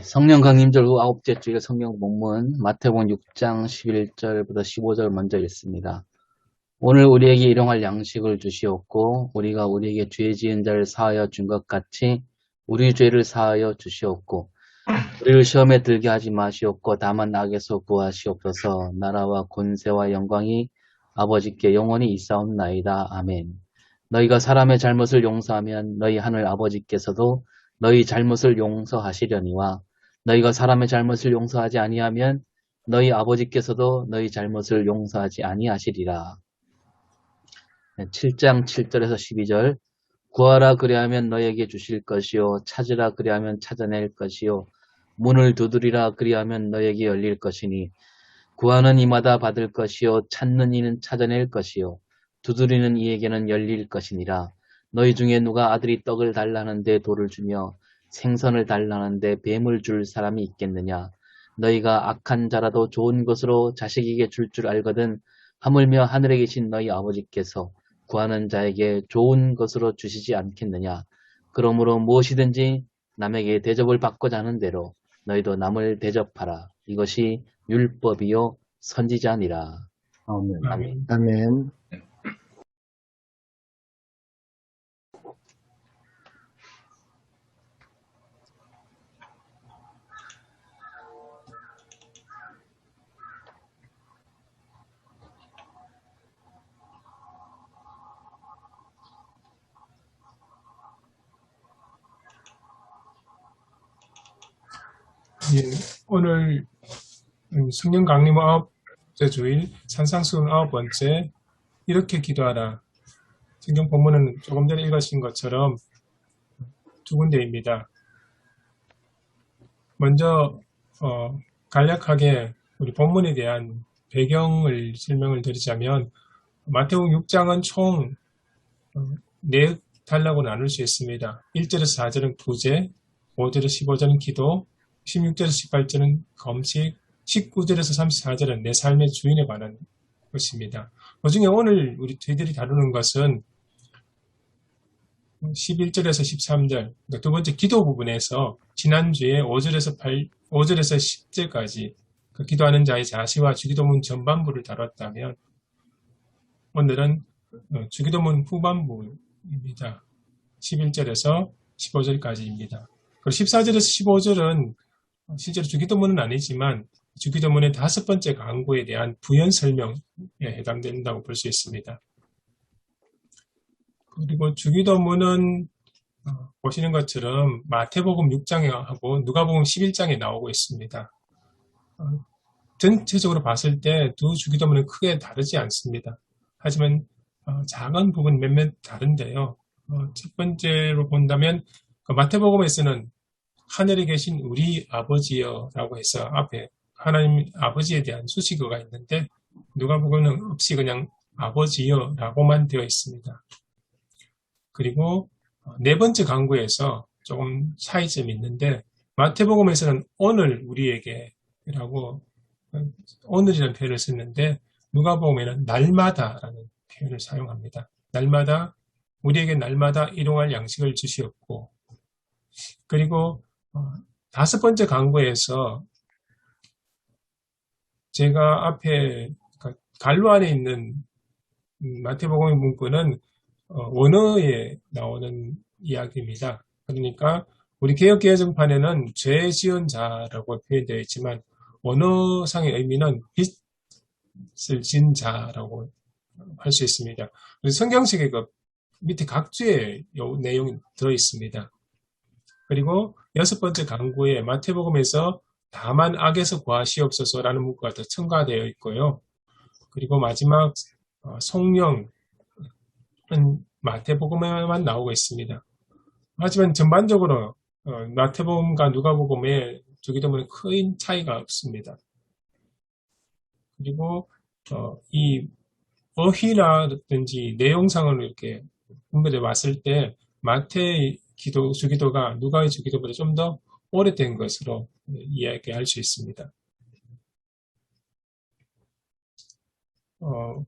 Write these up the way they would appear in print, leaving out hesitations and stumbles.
성령 강림절 후 아홉째 주일 성경 본문 마태복음 6장 11절부터 15절 먼저 읽습니다. 오늘 우리에게 일용할 양식을 주시옵고 우리가 우리에게 죄 지은 자를 사하여 준 것 같이 우리 죄를 사하여 주시옵고 우리를 시험에 들게 하지 마시옵고 다만 악에서 구하시옵소서. 나라와 권세와 영광이 아버지께 영원히 있사옵나이다. 아멘. 너희가 사람의 잘못을 용서하면 너희 하늘 아버지께서도 너희 잘못을 용서하시려니와 너희가 사람의 잘못을 용서하지 아니하면 너희 아버지께서도 너희 잘못을 용서하지 아니하시리라. 7장 7절에서 12절. 구하라 그리하면 너희에게 주실 것이요 찾으라 그리하면 찾아낼 것이요 문을 두드리라 그리하면 너희에게 열릴 것이니 구하는 이마다 받을 것이요 찾는 이는 찾아낼 것이요 두드리는 이에게는 열릴 것이니라. 너희 중에 누가 아들이 떡을 달라는데 돌을 주며 생선을 달라는데 뱀을 줄 사람이 있겠느냐. 너희가 악한 자라도 좋은 것으로 자식에게 줄 줄 알거든 하물며 하늘에 계신 너희 아버지께서 구하는 자에게 좋은 것으로 주시지 않겠느냐. 그러므로 무엇이든지 남에게 대접을 받고자 하는 대로 너희도 남을 대접하라. 이것이 율법이요 선지자니라. 아멘. 아멘. 오늘 성령 강림 9째 주일 산상수훈 9번째 이렇게 기도하라. 성경 본문은 조금 전에 읽으신 것처럼 두 군데입니다. 먼저 간략하게 우리 본문에 대한 배경을 설명을 드리자면 마태복음 6장은 총 4단락으로 나눌 수 있습니다. 1절에서 4절은 구제, 5절에서 15절은 기도, 16절에서 18절은 금식, 19절에서 34절은 내 삶의 주인에 관한 것입니다. 그 중에 오늘 우리 저희들이 다루는 것은 11절에서 13절, 그러니까 두 번째 기도 부분에서 지난주에 5절에서 10절까지 그 기도하는 자의 자세와 주기도문 전반부를 다뤘다면 오늘은 주기도문 후반부입니다. 11절에서 15절까지입니다. 그리고 14절에서 15절은 실제로 주기도문은 아니지만 주기도문의 5번째 강구에 대한 부연 설명에 해당된다고 볼 수 있습니다. 그리고 주기도문은 보시는 것처럼 마태복음 6장에 하고 누가복음 11장에 나오고 있습니다. 전체적으로 봤을 때 두 주기도문은 크게 다르지 않습니다. 하지만 작은 부분 몇몇 다른데요. 첫 번째로 본다면 마태복음에서는 하늘에 계신 우리 아버지여 라고 해서 앞에 하나님 아버지에 대한 수식어가 있는데 누가복음은 없이 그냥 아버지여 라고만 되어 있습니다. 그리고 네 번째 강구에서 조금 차이점이 있는데 마태복음에서는 오늘 우리에게 라고 오늘이라는 표현을 썼는데 누가복음에는 날마다라는 표현을 사용합니다. 날마다 우리에게 날마다 일용할 양식을 주시옵고 그리고 5번째 강구에서 제가 앞에 갈로 안에 있는 마태복음의 문구는 원어에 나오는 이야기입니다. 그러니까 우리 개역개정판에는 죄 지은 자라고 표현되어 있지만 원어상의 의미는 빚을 진 자라고 할 수 있습니다. 성경책에 그 밑에 각주에 내용이 들어있습니다. 그리고 6번째 강구에 마태복음에서 다만 악에서 구하시옵소서라는 문구가 더 첨가되어 있고요. 그리고 마지막 성령은 마태복음에만 나오고 있습니다. 하지만 전반적으로 마태복음과 누가복음의 주기도문은 큰 차이가 없습니다. 그리고 이 어휘라든지 내용상으로 이렇게 분별해 왔을 때 마태의 주기도가 누가의 주기도보다 좀 더 오래된 것으로 이야기할 수 있습니다.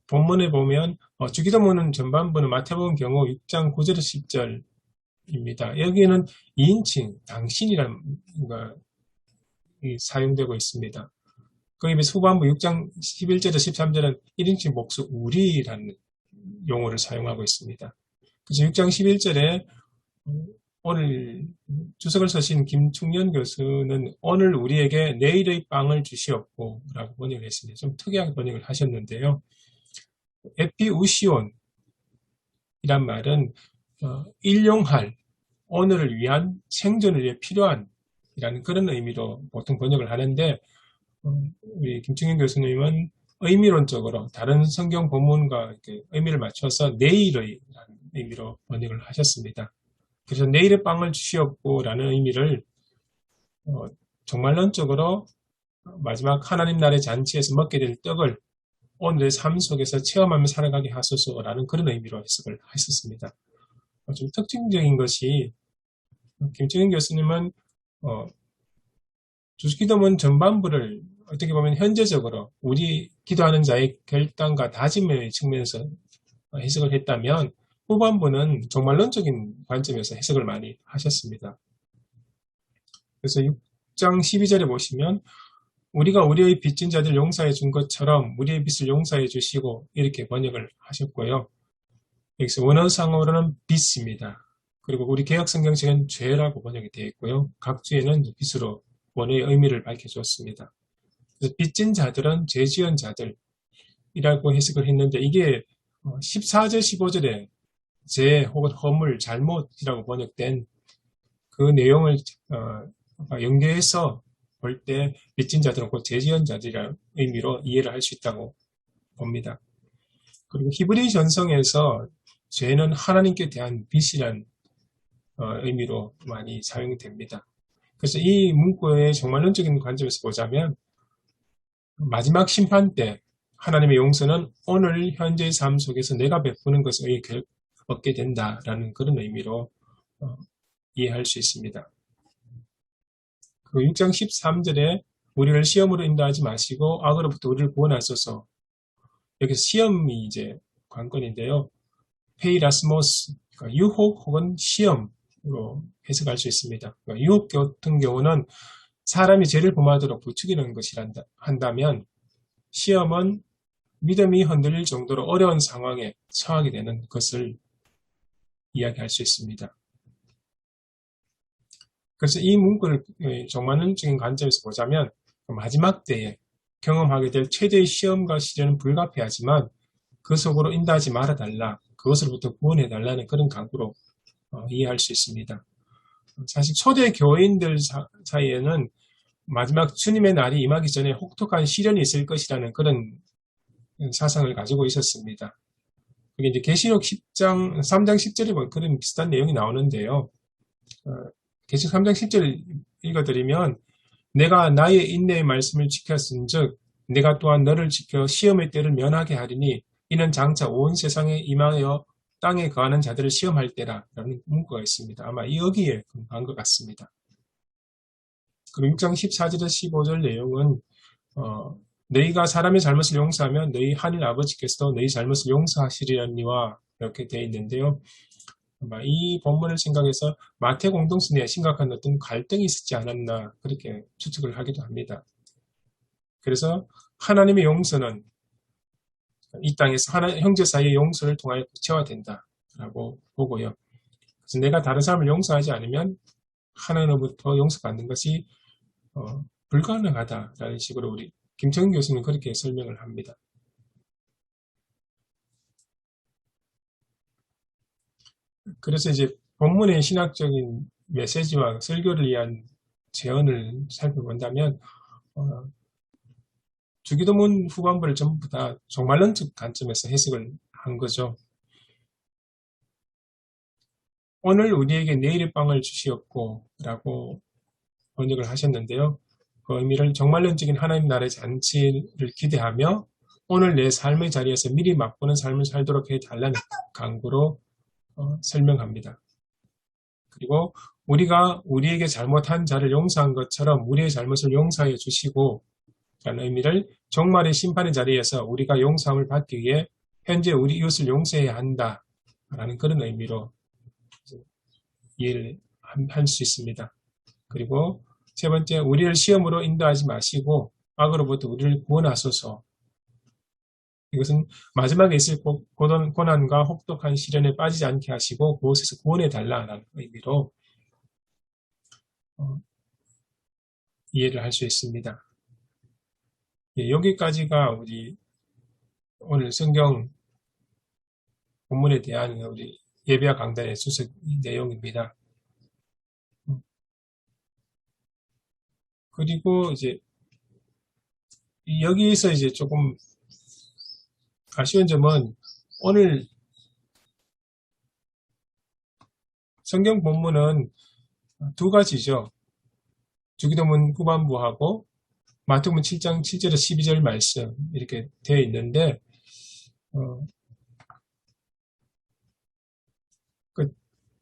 본문에 보면 주기도문은 전반부는 마태복음 경우 6장 9절에서 10절입니다. 여기에는 2인칭 당신이라는 사용되고 있습니다. 거기에 비해서 후반부 6장 11절에서 13절은 1인칭 복수 우리라는 용어를 사용하고 있습니다. 그래서 6장 11절에 오늘 주석을 쓰신 김충년 교수는 오늘 우리에게 내일의 빵을 주시옵고 라고 번역을 했습니다. 좀 특이하게 번역을 하셨는데요. 에피우시온 이란 말은 일용할, 오늘을 위한 생존을 위해 필요한 이라는 그런 의미로 보통 번역을 하는데 우리 김충현 교수님은 의미론적으로 다른 성경 본문과 이렇게 의미를 맞춰서 내일의 라는 의미로 번역을 하셨습니다. 그래서 내일의 빵을 주시옵고 라는 의미를 정말론적으로 마지막 하나님 나라의 잔치에서 먹게 될 떡을 오늘의 삶 속에서 체험하며 살아가게 하소서라는 그런 의미로 해석을 하셨습니다. 좀 특징적인 것이 김충현 교수님은 주기도문 전반부를 어떻게 보면 현재적으로 우리 기도하는 자의 결단과 다짐의 측면에서 해석을 했다면 후반부는 정말론적인 관점에서 해석을 많이 하셨습니다. 그래서 6장 12절에 보시면 우리가 우리의 빚진 자들 용서해 준 것처럼 우리의 빚을 용서해 주시고 이렇게 번역을 하셨고요. 여기서 원어상으로는 빚입니다. 그리고 우리 개혁성경책은 죄라고 번역이 되어 있고요. 각주에는 빚으로 원어의 의미를 밝혀주었습니다. 그래서 빚진 자들은 죄 지은 자들이라고 해석을 했는데 이게 14절, 15절에 죄 혹은 허물, 잘못이라고 번역된 그 내용을 연계해서 볼 때 빚진 자들은 곧 죄 지은 자들이라는 의미로 이해를 할 수 있다고 봅니다. 그리고 히브리 전성에서 죄는 하나님께 대한 빚이라는 의미로 많이 사용됩니다. 그래서 이 문구의 정말론적인 관점에서 보자면 마지막 심판 때 하나님의 용서는 오늘 현재의 삶 속에서 내가 베푸는 것을 얻게 된다라는 그런 의미로 이해할 수 있습니다. 그 6장 13절에 우리를 시험으로 인도하지 마시고 악으로부터 우리를 구원하소서. 여기서 시험이 이제 관건인데요. 페이라스모스, 그러니까 유혹 혹은 시험으로 해석할 수 있습니다. 그러니까 유혹 같은 경우는 사람이 죄를 범하도록 부추기는 것이라 한다면 시험은 믿음이 흔들릴 정도로 어려운 상황에 처하게 되는 것을 이야기할 수 있습니다. 그래서 이 문구를 정말론적인 관점에서 보자면 마지막 때에 경험하게 될 최대의 시험과 시련은 불가피하지만 그 속으로 인도하지 말아달라, 그것으로부터 구원해달라는 그런 강구로 이해할 수 있습니다. 사실 초대 교인들 사이에는 마지막 주님의 날이 임하기 전에 혹독한 시련이 있을 것이라는 그런 사상을 가지고 있었습니다. 그게 이제 계시록 10장, 3장 10절에 보면 그런 비슷한 내용이 나오는데요. 계시록 3장 10절 읽어드리면 내가 나의 인내의 말씀을 지켰은즉 내가 또한 너를 지켜 시험의 때를 면하게 하리니 이는 장차 온 세상에 임하여 땅에 거하는 자들을 시험할 때라 라는 문구가 있습니다. 아마 여기에 근거한 것 같습니다. 그리고 6장 14절에서 15절 내용은 너희가 사람의 잘못을 용서하면 너희 하늘 아버지께서도 너희 잘못을 용서하시리니와 이렇게 되어 있는데요. 이 본문을 생각해서 마태 공동체 내에 심각한 어떤 갈등이 있었지 않았나 그렇게 추측을 하기도 합니다. 그래서 하나님의 용서는 이 땅에서 형제 사이의 용서를 통하여 구체화된다라고 보고요. 그래서 내가 다른 사람을 용서하지 않으면 하나님으로부터 용서받는 것이 불가능하다라는 식으로 우리 김정인 교수는 그렇게 설명을 합니다. 그래서 이제 본문의 신학적인 메시지와 설교를 위한 재현을 살펴본다면 주기도문 후반부를 전부 다 종말론적 관점에서 해석을 한 거죠. 오늘 우리에게 내일의 빵을 주시옵고 라고 번역을 하셨는데요. 그 의미를 종말론적인 하나님 나라의 잔치를 기대하며 오늘 내 삶의 자리에서 미리 맛보는 삶을 살도록 해달라는 강구로 설명합니다. 그리고 우리가 우리에게 잘못한 자를 용서한 것처럼 우리의 잘못을 용서해 주시고 라는 의미를 종말의 심판의 자리에서 우리가 용서함을 받기 위해 현재 우리 이웃을 용서해야 한다 라는 그런 의미로 이해를 할 수 있습니다. 그리고 세 번째, 우리를 시험으로 인도하지 마시고 악으로부터 우리를 구원하소서. 이것은 마지막에 있을 고난과 혹독한 시련에 빠지지 않게 하시고 그곳에서 구원해달라는 의미로 이해를 할 수 있습니다. 예, 여기까지가 우리 오늘 성경 본문에 대한 우리 예배와 강단의 주석 내용입니다. 그리고 이제 여기에서 이제 조금 아쉬운 점은 오늘 성경 본문은 두 가지죠. 주기도문 후반부하고 마태복음 7장 7절에서 12절 말씀 이렇게 되어 있는데 그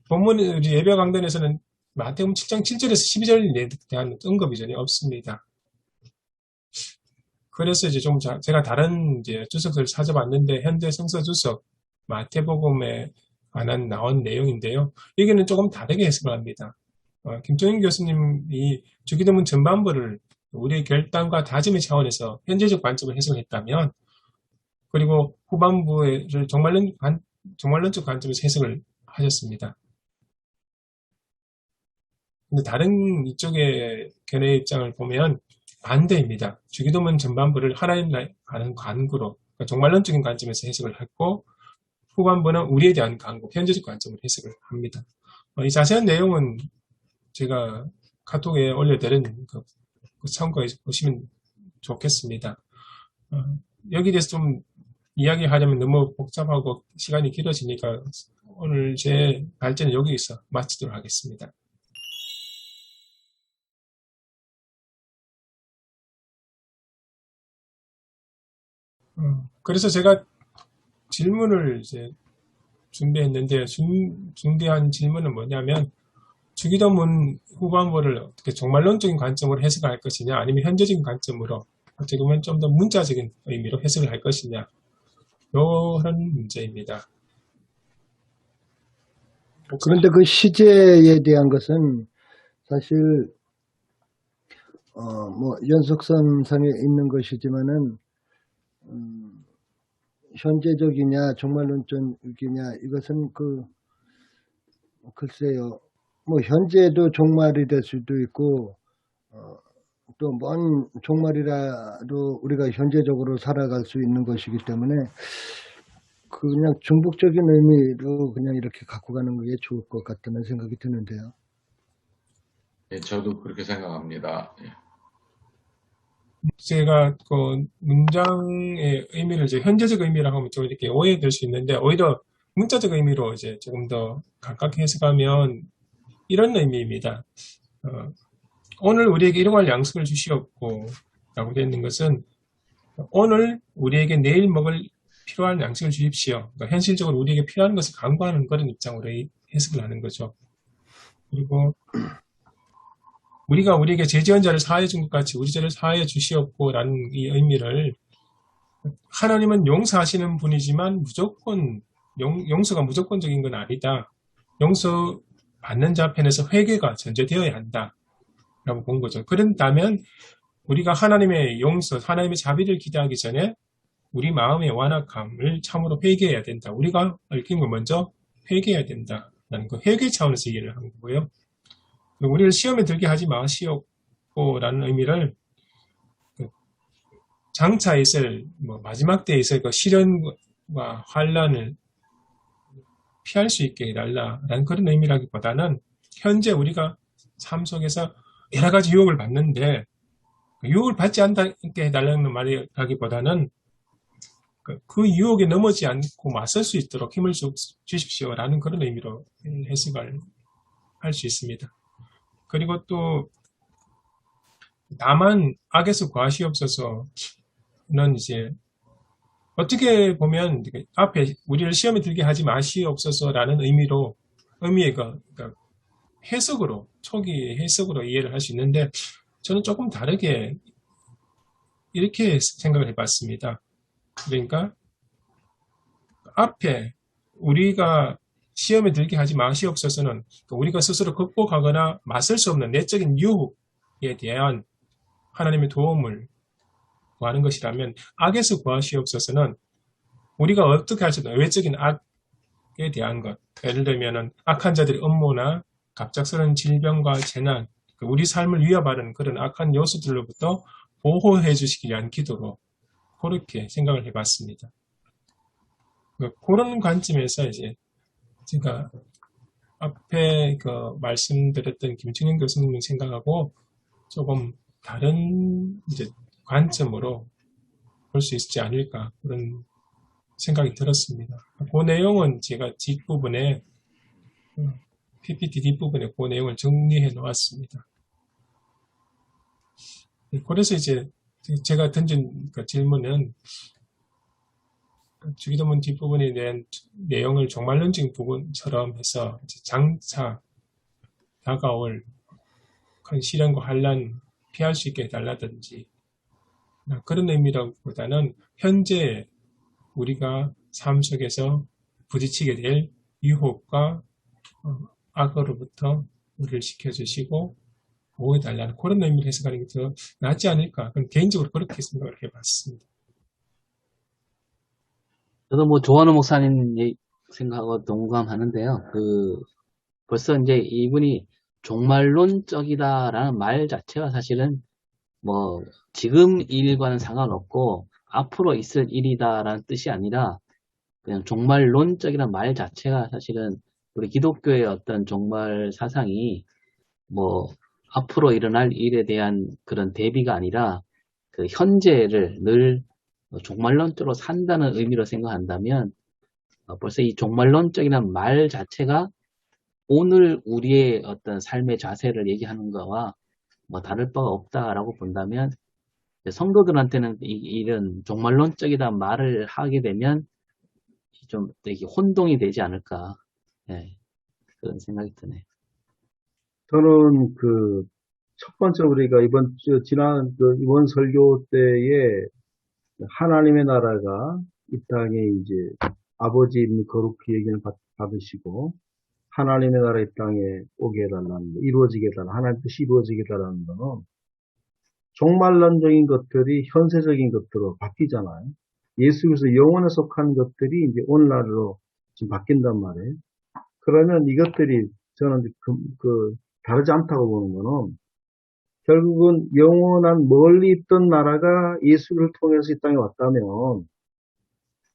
본문 우리 예배 강단에서는 마태복음 7장 7절에서 12절에 대한 언급이 전혀 없습니다. 그래서 이제 좀 제가 다른 이제 주석을 찾아봤는데 현대 성서 주석 마태복음에 관한 나온 내용인데요. 여기는 조금 다르게 해석을 합니다. 김종인 교수님이 주기도문 전반부를 우리의 결단과 다짐의 차원에서 현재적 관점을 해석했다면, 그리고 후반부를 종말론적 관점에서 해석을 하셨습니다. 근데 다른 이쪽의 견해의 입장을 보면 반대입니다. 주기도문 전반부를 하나님 가는 간구로, 그러니까 종말론적인 관점에서 해석을 했고, 후반부는 우리에 대한 간구, 현재적 관점을 해석을 합니다. 이 자세한 내용은 제가 카톡에 올려드린 참고해 보시면 좋겠습니다. 여기에 대해서 좀 이야기하자면 너무 복잡하고 시간이 길어지니까 오늘 제 발제는 여기서 마치도록 하겠습니다. 그래서 제가 질문을 이제 준비했는데, 준비한 질문은 뭐냐면, 주기도문 후반부를 어떻게 종말론적인 관점으로 해석할 것이냐, 아니면 현재적인 관점으로 어떻게 보면 좀 더 문자적인 의미로 해석을 할 것이냐, 이런 문제입니다. 그런데 그 시제에 대한 것은 사실 뭐 연속선상에 있는 것이지만은 현재적이냐 종말론적이냐 이것은 글쎄요. 뭐 현재도 종말이 될 수도 있고 또 먼 종말이라도 우리가 현재적으로 살아갈 수 있는 것이기 때문에 그냥 중복적인 의미로 그냥 이렇게 갖고 가는 게 좋을 것 같다는 생각이 드는데요. 예, 저도 그렇게 생각합니다. 예. 제가 그 문장의 의미를 이제 현재적 의미라고 하면 좀 이렇게 오해될 수 있는데, 오히려 문자적 의미로 이제 조금 더 가깝게 해석하면 이런 의미입니다. 오늘 우리에게 일용할 양식을 주시옵고 라고 되어 있는 것은, 오늘 우리에게 내일 먹을 필요한 양식을 주십시오. 그러니까 현실적으로 우리에게 필요한 것을 강구하는 그런 입장으로 해석을 하는 거죠. 그리고 우리가 우리에게 죄 지은 자를 사하여 준 것 같이 우리 죄를 사하여 주시옵고 라는 이 의미를, 하나님은 용서하시는 분이지만 무조건 용서가 무조건적인 건 아니다. 용서 받는 자 편에서 회개가 전제되어야 한다 라고 본 거죠. 그런다면 우리가 하나님의 용서, 하나님의 자비를 기대하기 전에 우리 마음의 완악함을 참으로 회개해야 된다. 우리가 얽힌 걸 먼저 회개해야 된다라는 그 회개 차원에서 이해를 한 거고요. 그리고 우리를 시험에 들게 하지 마시옵고라는 의미를 장차 있을 마지막 때에 있을 그 시련과 환란을 피할 수 있게 해달라라는 그런 의미라기보다는, 현재 우리가 삶 속에서 여러 가지 유혹을 받는데 유혹을 받지 않게 해달라는 말이라기보다는 그 유혹에 넘어지 않고 맞설 수 있도록 힘을 주십시오라는 그런 의미로 해석을 할 수 있습니다. 그리고 또 다만 악에서 구하시옵소서는 이제 어떻게 보면 앞에 우리를 시험에 들게 하지 마시옵소서라는 의미의 해석으로, 초기 해석으로 이해를 할 수 있는데, 저는 조금 다르게 이렇게 생각을 해봤습니다. 그러니까 앞에 우리가 시험에 들게 하지 마시옵소서는 우리가 스스로 극복하거나 맞설 수 없는 내적인 유혹, 대한 하나님의 도움을 구하는 것이라면 악에서 구하시옵소서는 우리가 어떻게 할 수 있는 외적인 악에 대한 것, 예를 들면 악한 자들의 음모나 갑작스러운 질병과 재난, 우리 삶을 위협하는 그런 악한 요소들로부터 보호해 주시기 위한 기도로 그렇게 생각을 해봤습니다. 그런 관점에서 이제 제가 앞에 말씀드렸던 김충현 교수님 생각하고 조금 다른 이제 관점으로 볼 수 있지 않을까 그런 생각이 들었습니다. 그 내용은 제가 뒷부분에 PPT 뒷부분에 그 내용을 정리해 놓았습니다. 그래서 이제 제가 던진 그 질문은 주기도문 뒷부분에 대한 내용을 종말론적인 부분처럼 해서 장차 다가올 큰 시련과 환란 피할 수 있게 해달라든지 그런 의미라기보다는 현재 우리가 삶 속에서 부딪히게 될 유혹과 악으로부터 우리를 지켜주시고 보호해달라는 그런 의미를 해석하는 게 더 낫지 않을까. 그럼 개인적으로 그렇게 생각을 해봤습니다. 저도 뭐 조원호 목사님 생각하고 동감하는데요. 벌써 이제 이분이 종말론적이다라는 말 자체가 사실은 뭐 지금 일과는 상관없고 앞으로 있을 일이다라는 뜻이 아니라 그냥 종말론적이라는 말 자체가 사실은 우리 기독교의 어떤 종말 사상이 뭐 앞으로 일어날 일에 대한 그런 대비가 아니라 그 현재를 늘 종말론적으로 산다는 의미로 생각한다면 벌써 이 종말론적이라는 말 자체가 오늘 우리의 어떤 삶의 자세를 얘기하는 거와 뭐 다를 바가 없다라고 본다면 성도들한테는 이런 종말론적이라는 말을 하게 되면 좀 되게 혼동이 되지 않을까. 네, 그런 생각이 드네요. 저는 첫 번째 우리가 이번 설교 때에 하나님의 나라가 이 땅에 이제 아버지의 거룩히 얘기를 받으시고 하나님의 나라 이 땅에 오게 해달라는 거, 이루어지게 해달라, 하나님 뜻이 이루어지게 해달라는 거는 종말론적인 것들이 현세적인 것들로 바뀌잖아요. 예수 그리스도 영혼에 속한 것들이 이제 오늘날로 지금 바뀐단 말이에요. 그러면 이것들이 저는 다르지 않다고 보는 거는 결국은 영원한 멀리 있던 나라가 예수를 통해서 이 땅에 왔다면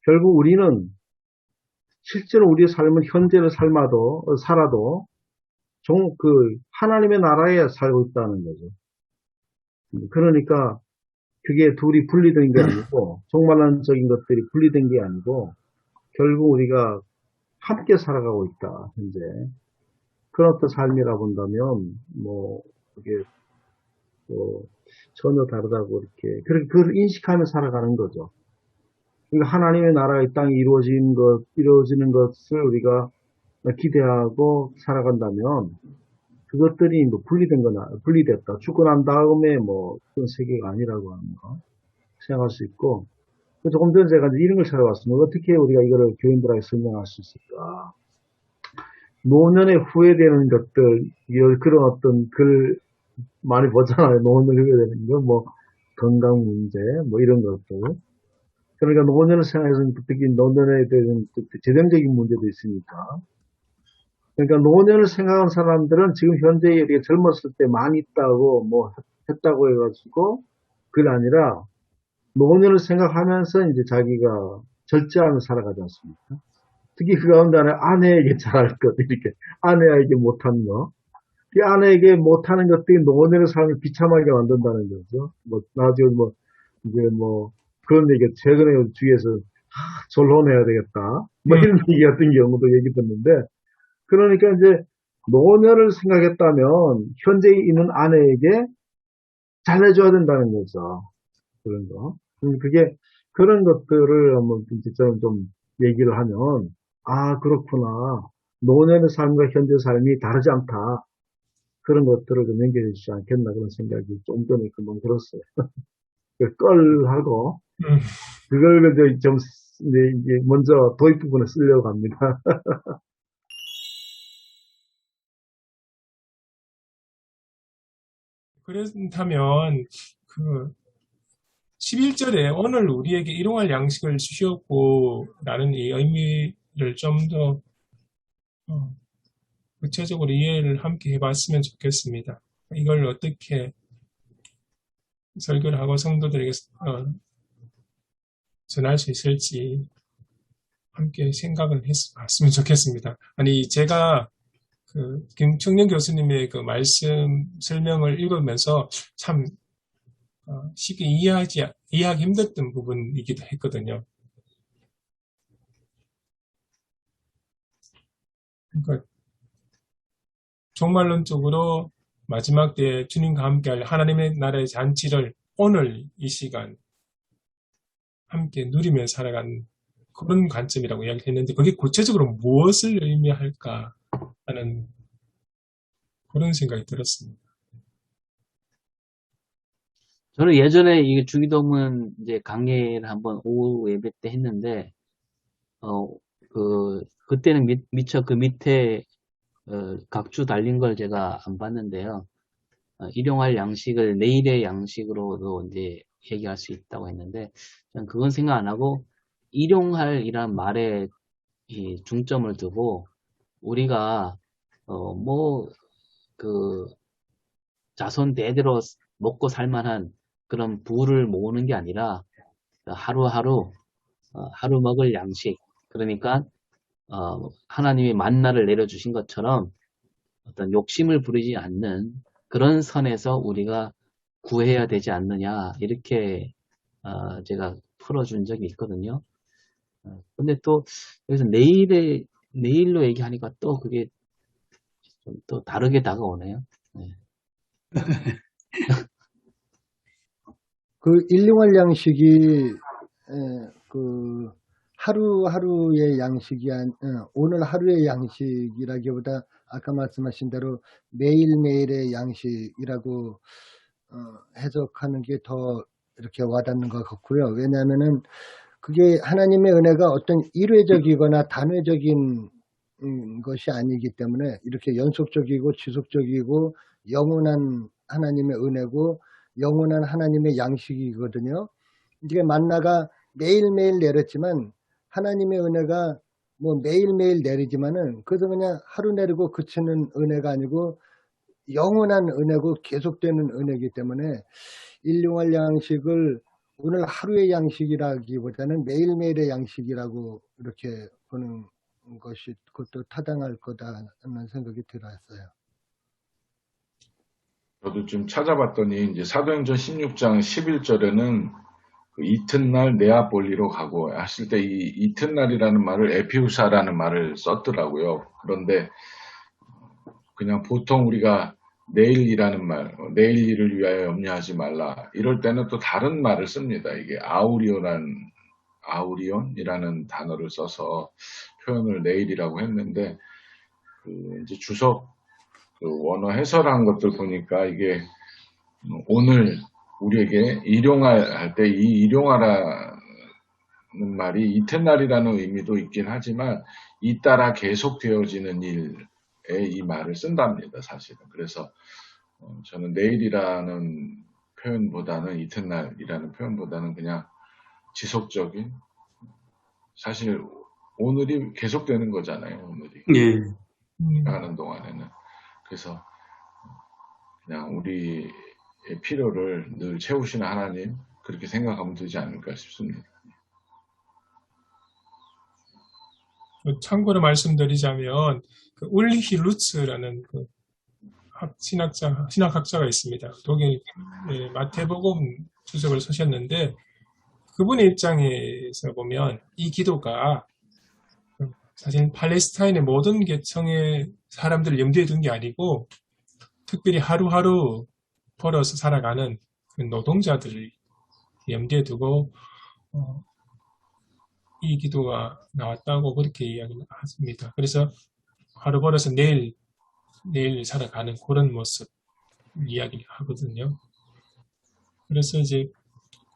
결국 우리는 실제로 우리의 삶은 현재를 살아도 하나님의 나라에 살고 있다는 거죠. 그러니까 그게 둘이 분리된 게 아니고 종말론적인 것들이 분리된 게 아니고 결국 우리가 함께 살아가고 있다 현재 그런 어떤 삶이라 본다면 그게 전혀 다르다고 그걸 인식하며 살아가는 거죠. 그러니까 하나님의 나라가 이 땅에 이루어지는 것을 우리가 기대하고 살아간다면 그것들이 분리됐다. 죽고 난 다음에 그런 세계가 아니라고 하는 거 생각할 수 있고 조금 전에 제가 이런 걸 찾아봤습니다. 어떻게 우리가 이거를 교인들에게 설명할 수 있을까? 노년에 후회되는 것들, 그런 어떤 글 많이 보잖아요. 노년에 후회되는 거, 건강 문제, 이런 것들. 그러니까 노년을 생각해서 특히 노년에 대한 재정적인 문제도 있으니까. 그러니까 노년을 생각하는 사람들은 지금 현재 이렇게 젊었을 때 많이 있다고, 했다고 해가지고, 그게 아니라, 노년을 생각하면서 이제 자기가 절제하며 살아가지 않습니까? 특히 그 가운데 아내에게 잘할 것, 이렇게. 아내에게 못한 거. 이 아내에게 못하는 것들이 노년의 삶을 비참하게 만든다는 거죠. 나중에 그런 얘기, 최근에 주위에서, 졸혼해야 되겠다. 이런 얘기 같은 경우도 얘기 듣는데, 그러니까 이제, 노년을 생각했다면, 현재 있는 아내에게 잘해줘야 된다는 거죠. 그런 거. 그런 것들을 한번 저는 좀 얘기를 하면, 그렇구나. 노년의 삶과 현재 삶이 다르지 않다. 그런 것들을 좀 연결해 주지 않겠나 그런 생각이 좀 전에 금방 들었어요. 하고, 그걸 이제 먼저 도입 부분에 쓰려고 합니다. 그렇다면 그 11절에 오늘 우리에게 일용할 양식을 주셨고라는 이 의미를 좀 더 구체적으로 이해를 함께 해봤으면 좋겠습니다. 이걸 어떻게 설교를 하고 성도들에게 전할 수 있을지 함께 생각을 했으면 좋겠습니다. 아니, 제가 그 김청년 교수님의 그 말씀 설명을 읽으면서 참 쉽게 이해하기 힘들었던 부분이기도 했거든요. 그러니까 종말론적으로 마지막 때에 주님과 함께할 하나님의 나라의 잔치를 오늘 이 시간 함께 누리며 살아가는 그런 관점이라고 이야기했는데 그게 구체적으로 무엇을 의미할까 하는 그런 생각이 들었습니다. 저는 예전에 이 주기도문 이제 강의를 한번 오후 예배 때 했는데, 그때는 미처 그 밑에, 각주 달린 걸 제가 안 봤는데요. 일용할 양식을 내일의 양식으로도 이제 얘기할 수 있다고 했는데, 저는 그건 생각 안 하고, 일용할이란 말에 이 중점을 두고, 우리가, 자손 대대로 먹고 살만한 그런 부를 모으는 게 아니라 하루하루 하루 먹을 양식, 그러니까 하나님이 만나를 내려주신 것처럼 어떤 욕심을 부리지 않는 그런 선에서 우리가 구해야 되지 않느냐, 이렇게 제가 풀어준 적이 있거든요. 근데 또 여기서 내일로 얘기하니까 또 그게 좀 또 다르게 다가오네요. 네. 그 일용할 양식이 그 하루하루의 양식이 오늘 하루의 양식이라기보다 아까 말씀하신 대로 매일매일의 양식이라고 해석하는 게 더 이렇게 와닿는 것 같고요. 왜냐하면은 그게 하나님의 은혜가 어떤 일회적이거나 단회적인 것이 아니기 때문에 이렇게 연속적이고 지속적이고 영원한 하나님의 은혜고 영원한 하나님의 양식이거든요. 이게 만나가 매일매일 내렸지만 하나님의 은혜가 뭐 매일매일 내리지만은 그것은 그냥 하루 내리고 그치는 은혜가 아니고 영원한 은혜고 계속되는 은혜이기 때문에 일용할 양식을 오늘 하루의 양식이라기보다는 매일매일의 양식이라고 이렇게 보는 것이 그것도 타당할 거다라는 생각이 들었어요. 저도 좀 찾아봤더니 이제 사도행전 16장 11절에는 그 이튿날 네아폴리로 가고 하실 때 이 이튿날이라는 말을 에피우사라는 말을 썼더라고요. 그런데 그냥 보통 우리가 내일이라는 말, 내일 일을 위하여 염려하지 말라, 이럴 때는 또 다른 말을 씁니다. 이게 아우리온이라는 단어를 써서 표현을 내일이라고 했는데, 그 이제 주석 그 원어 해설한 것들 보니까 이게 오늘 우리에게 일용할 때 이 일용하라는 말이 이튿날이라는 의미도 있긴 하지만 잇따라 계속되어지는 일에 이 말을 쓴답니다, 사실은. 그래서 저는 내일이라는 표현보다는 이튿날이라는 표현보다는 그냥 지속적인, 사실 오늘이 계속되는 거잖아요, 오늘이. 예. 하는 동안에는. 그래서 그냥 우리의 필요를 늘 채우시는 하나님, 그렇게 생각하면 되지 않을까 싶습니다. 참고로 말씀드리자면 그 울리히 루츠라는 그 신학학자가 있습니다. 독일 마태복음 주석을 쓰셨는데 그분의 입장에서 보면 이 기도가 사실 팔레스타인의 모든 계층의 사람들을 염두에 둔 게 아니고 특별히 하루하루 벌어서 살아가는 그 노동자들을 염두에 두고 이 기도가 나왔다고 그렇게 이야기를 하십니다. 그래서 하루 벌어서 내일 살아가는 그런 모습 이야기를 하거든요. 그래서 이제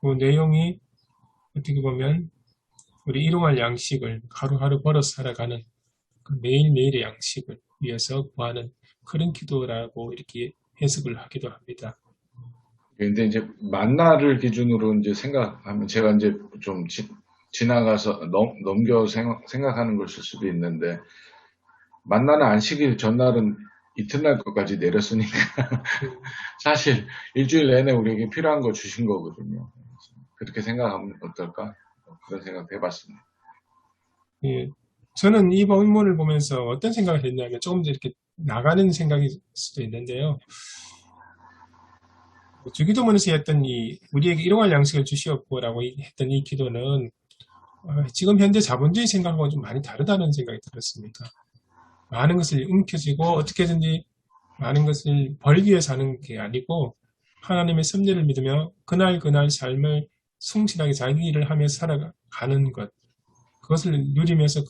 그 내용이 어떻게 보면 우리 일용할 양식을 하루하루 벌어서 살아가는 그 매일매일의 양식을 위해서 구하는 그런 기도라고 이렇게 해석을 하기도 합니다. 근데 이제 만나를 기준으로 이제 생각하면 제가 이제 좀 지나가서 넘겨 생각하는 것일 수도 있는데 만나는 안식일 전날은 이튿날 것까지 내렸으니까 사실 일주일 내내 우리에게 필요한 거 주신 거거든요. 그렇게 생각하면 어떨까? 그런 생각도 해봤습니다. 예, 저는 이 본문을 보면서 어떤 생각을 했냐면 조금 더 이렇게 나가는 생각일 수도 있는데요. 주기도문에서 했던 우리에게 일용할 양식을 주시옵고라고 했던 이 기도는 지금 현재 자본주의 생각하고 좀 많이 다르다는 생각이 들었습니다. 많은 것을 움켜쥐고 어떻게든지 많은 것을 벌기 위해서 하는 게 아니고 하나님의 섭리를 믿으며 그날 삶을 충실하게 자기 일을 하면서 살아가는 것, 그것을 누리면서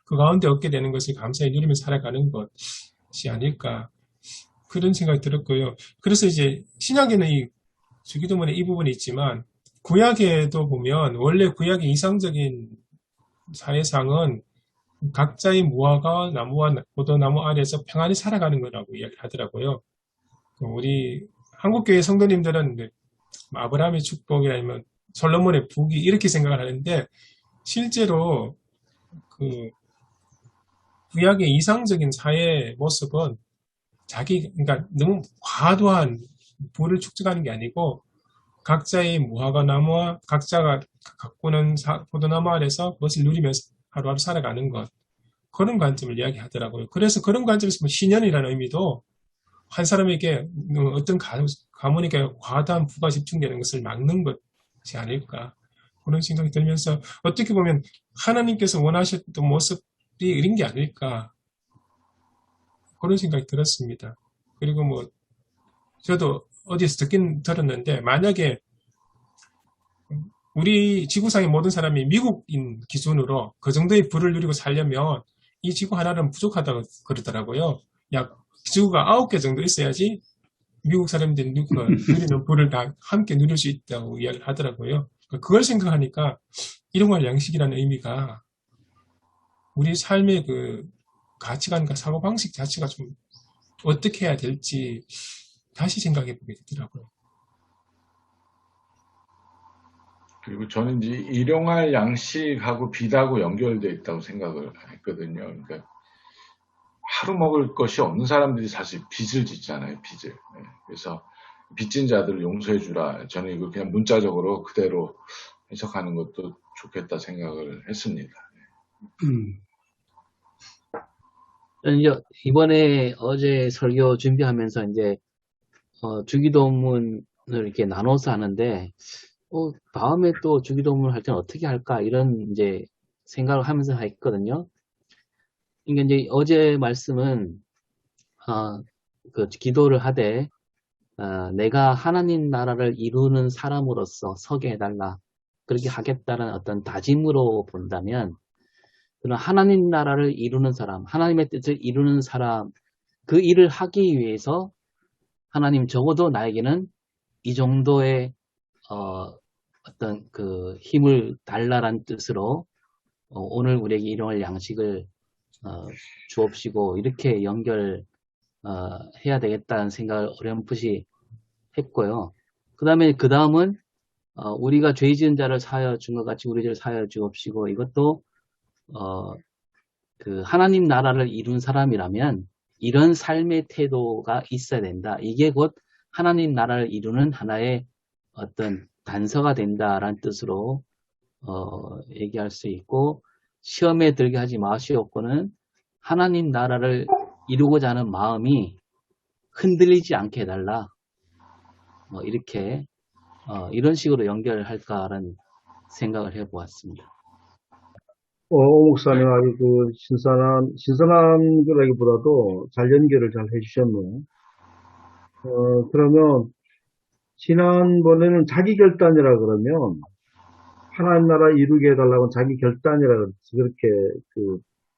그 가운데 얻게 되는 것을 감사히 누리면서 살아가는 것이 아닐까, 그런 생각이 들었고요. 그래서 이제 신약에는 이 주기도문에 이 부분이 있지만 구약에도 보면 원래 구약의 이상적인 사회상은 각자의 무화과 나무와 포도나무 아래에서 평안히 살아가는 거라고 이야기를 하더라고요. 우리 한국교회 성도님들은 아브라함의 축복이 아니면 솔로몬의 복이 이렇게 생각을 하는데 실제로 그 구약의 이상적인 사회 모습은 그러니까 너무 과도한 부를 축적하는 게 아니고 각자의 무화과 나무와 각자가 가꾸는 포도나무 아래서 그것을 누리면서 하루하루 살아가는 것, 그런 관점을 이야기하더라고요. 그래서 그런 관점에서 보면 신연이라는 의미도 한 사람에게 어떤 가문에게 과다한 부가 집중되는 것을 막는 것이 아닐까, 그런 생각이 들면서 어떻게 보면 하나님께서 원하셨던 모습이 이런 게 아닐까, 그런 생각이 들었습니다. 그리고 뭐 저도 어디서 들었는데 만약에 우리 지구상의 모든 사람이 미국인 기준으로 그 정도의 부를 누리고 살려면 이 지구 하나는 부족하다고 그러더라고요. 약 지구가 9개 정도 있어야지 미국 사람들이 누리는 부를 다 함께 누릴 수 있다고 이야기를 하더라고요. 그걸 생각하니까 일용할 양식이라는 의미가 우리 삶의 그 가치관과 사고방식 자체가 좀 어떻게 해야 될지 다시 생각해 보게 되더라고요. 그리고 저는 이제 일용할 양식하고 빚하고 연결되어 있다고 생각을 했거든요. 그러니까 하루 먹을 것이 없는 사람들이 사실 빚을 짓잖아요, 빚을. 네. 그래서 빚진 자들을 용서해 주라. 저는 이거 그냥 문자적으로 그대로 해석하는 것도 좋겠다 생각을 했습니다. 이번에 어제 설교 준비하면서 이제 주기도문을 이렇게 나눠서 하는데 다음에 또 주기도문을 할 때는 어떻게 할까 이런 이제 생각을 하면서 했거든요. 그러니까 이제 어제 말씀은 그 기도를 하되 내가 하나님 나라를 이루는 사람으로서 서게 해달라, 그렇게 하겠다는 어떤 다짐으로 본다면 그런 하나님 나라를 이루는 사람, 하나님의 뜻을 이루는 사람, 그 일을 하기 위해서 하나님 적어도 나에게는 이 정도의 어떤 그 힘을 달라란 뜻으로 오늘 우리에게 일용할 양식을 주옵시고 이렇게 연결 해야 되겠다는 생각을 어렴풋이 했고요. 그 다음은 우리가 죄 지은 자를 사하여 준 것 같이 우리 죄를 사하여 주옵시고, 이것도 그 하나님 나라를 이룬 사람이라면 이런 삶의 태도가 있어야 된다. 이게 곧 하나님 나라를 이루는 하나의 어떤 단서가 된다라는 뜻으로 얘기할 수 있고, 시험에 들게 하지 마시옵고는 하나님 나라를 이루고자 하는 마음이 흔들리지 않게 해달라. 이렇게 이런 식으로 연결할까라는 생각을 해보았습니다. 오 목사님 아주 그 신선한 거라기보다도 잘 연결을 잘 해주셨네요. 그러면 지난번에는 자기 결단이라 그러면 하나님 나라 이루게 해달라고 자기 결단이라 그렇게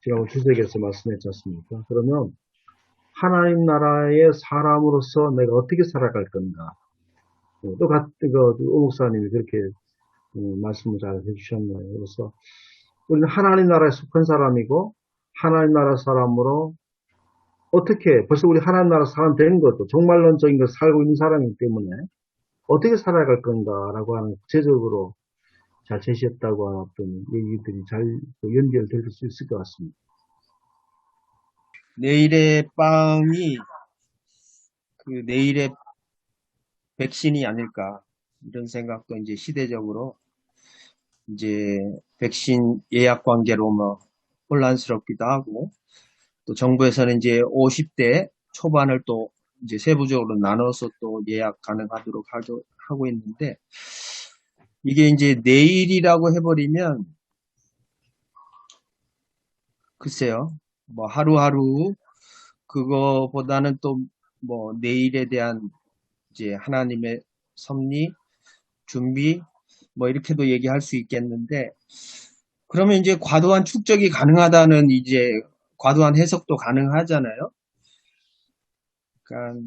지난번 주석에서 말씀했지 않습니까? 그러면 하나님 나라의 사람으로서 내가 어떻게 살아갈 건가? 또 오 목사님이 그렇게 말씀을 잘 해주셨네요. 그래서 우리는 하나님 나라에 속한 사람이고 하나님 나라 사람으로 벌써 우리 하나님 나라 사람 된 것도 종말론적인 걸 살고 있는 사람이기 때문에 어떻게 살아갈 건가라고 하는 구체적으로 잘 제시했다고 하는 어떤 얘기들이 잘 연결될 수 있을 것 같습니다. 내일의 빵이 그 내일의 백신이 아닐까 이런 생각도 이제 시대적으로 이제 백신 예약 관계로 뭐 혼란스럽기도 하고 또 정부에서는 이제 50대 초반을 또 이제 세부적으로 나눠서 또 예약 가능하도록 하고 있는데 이게 이제 내일이라고 해버리면 글쎄요 뭐 하루하루 그거보다는 또 뭐 내일에 대한 이제 하나님의 섭리 준비 뭐 이렇게도 얘기할 수 있겠는데 그러면 이제 과도한 축적이 가능하다는 이제 과도한 해석도 가능하잖아요. 그러니까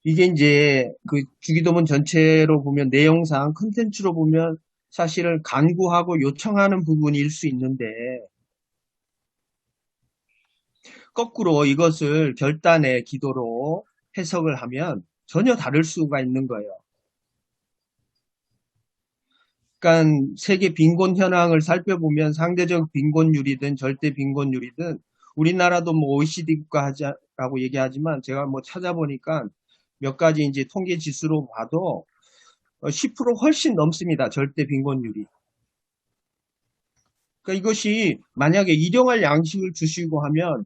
이게 이제 그 주기도문 전체로 보면 내용상 컨텐츠로 보면 사실은 간구하고 요청하는 부분일 수 있는데 거꾸로 이것을 결단의 기도로 해석을 하면 전혀 다를 수가 있는 거예요. 그러니까 세계 빈곤 현황을 살펴보면 상대적 빈곤율이든 절대 빈곤율이든 우리나라도 뭐 OECD 국가라고 얘기하지만 제가 뭐 찾아보니까 몇 가지 이제 통계 지수로 봐도 10% 훨씬 넘습니다. 절대 빈곤율이. 그러니까 이것이 만약에 일용할 양식을 주시고 하면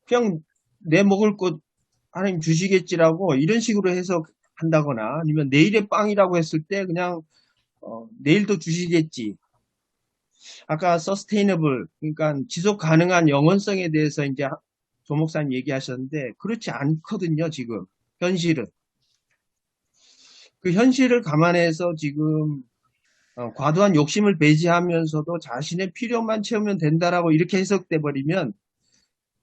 그냥 내 먹을 것 하나님 주시겠지라고 이런 식으로 해석한다거나 아니면 내일의 빵이라고 했을 때 그냥 내일도 주시겠지. 아까 서스테이너블 그러니까 지속 가능한 영원성에 대해서 이제 조 목사님 얘기하셨는데 그렇지 않거든요. 지금 현실은. 그 현실을 감안해서 지금 과도한 욕심을 배제하면서도 자신의 필요만 채우면 된다라고 이렇게 해석돼 버리면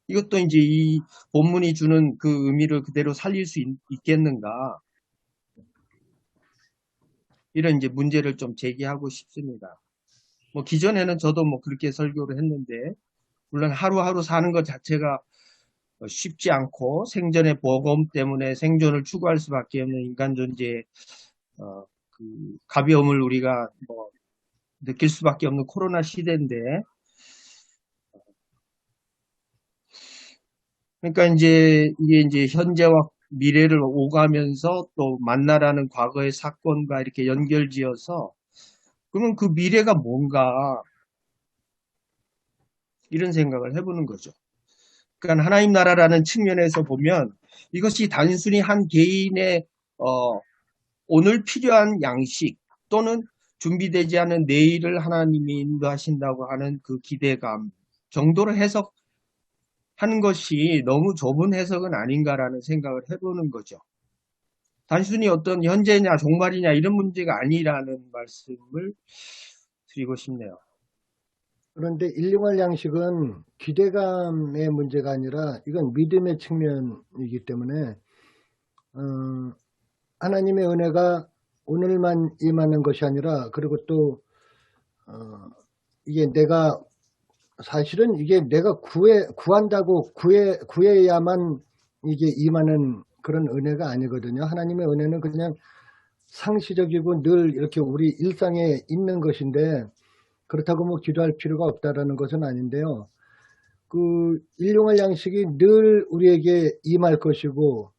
이것도 이제 이 본문이 주는 그 의미를 그대로 살릴 수 있겠는가 이런 이제 문제를 좀 제기하고 싶습니다. 뭐 기존에는 저도 뭐 그렇게 설교를 했는데 물론 하루하루 사는 것 자체가 쉽지 않고 생존의 보험 때문에 생존을 추구할 수밖에 없는 인간 존재의 그 가벼움을 우리가 뭐 느낄 수밖에 없는 코로나 시대인데 그러니까 이제 이게 이제 현재와 미래를 오가면서 또 만나라는 과거의 사건과 이렇게 연결지어서 그러면 그 미래가 뭔가 이런 생각을 해보는 거죠. 그러니까 하나님 나라라는 측면에서 보면 이것이 단순히 한 개인의 오늘 필요한 양식 또는 준비되지 않은 내일을 하나님이 인도하신다고 하는 그 기대감 정도로 해석하는 것이 너무 좁은 해석은 아닌가라는 생각을 해보는 거죠. 단순히 어떤 현재냐 종말이냐 이런 문제가 아니라는 말씀을 드리고 싶네요. 그런데 일용할 양식은 기대감의 문제가 아니라 이건 믿음의 측면이기 때문에 하나님의 은혜가 오늘만 임하는 것이 아니라 그리고 또 이게 내가 사실은 이게 내가 구한다고 구해야만 이게 임하는 그런 은혜가 아니거든요. 하나님의 은혜는 그냥 상시적이고 늘 이렇게 우리 일상에 있는 것인데 그렇다고 뭐 기도할 필요가 없다라는 것은 아닌데요. 그 일용할 양식이 늘 우리에게 임할 것이고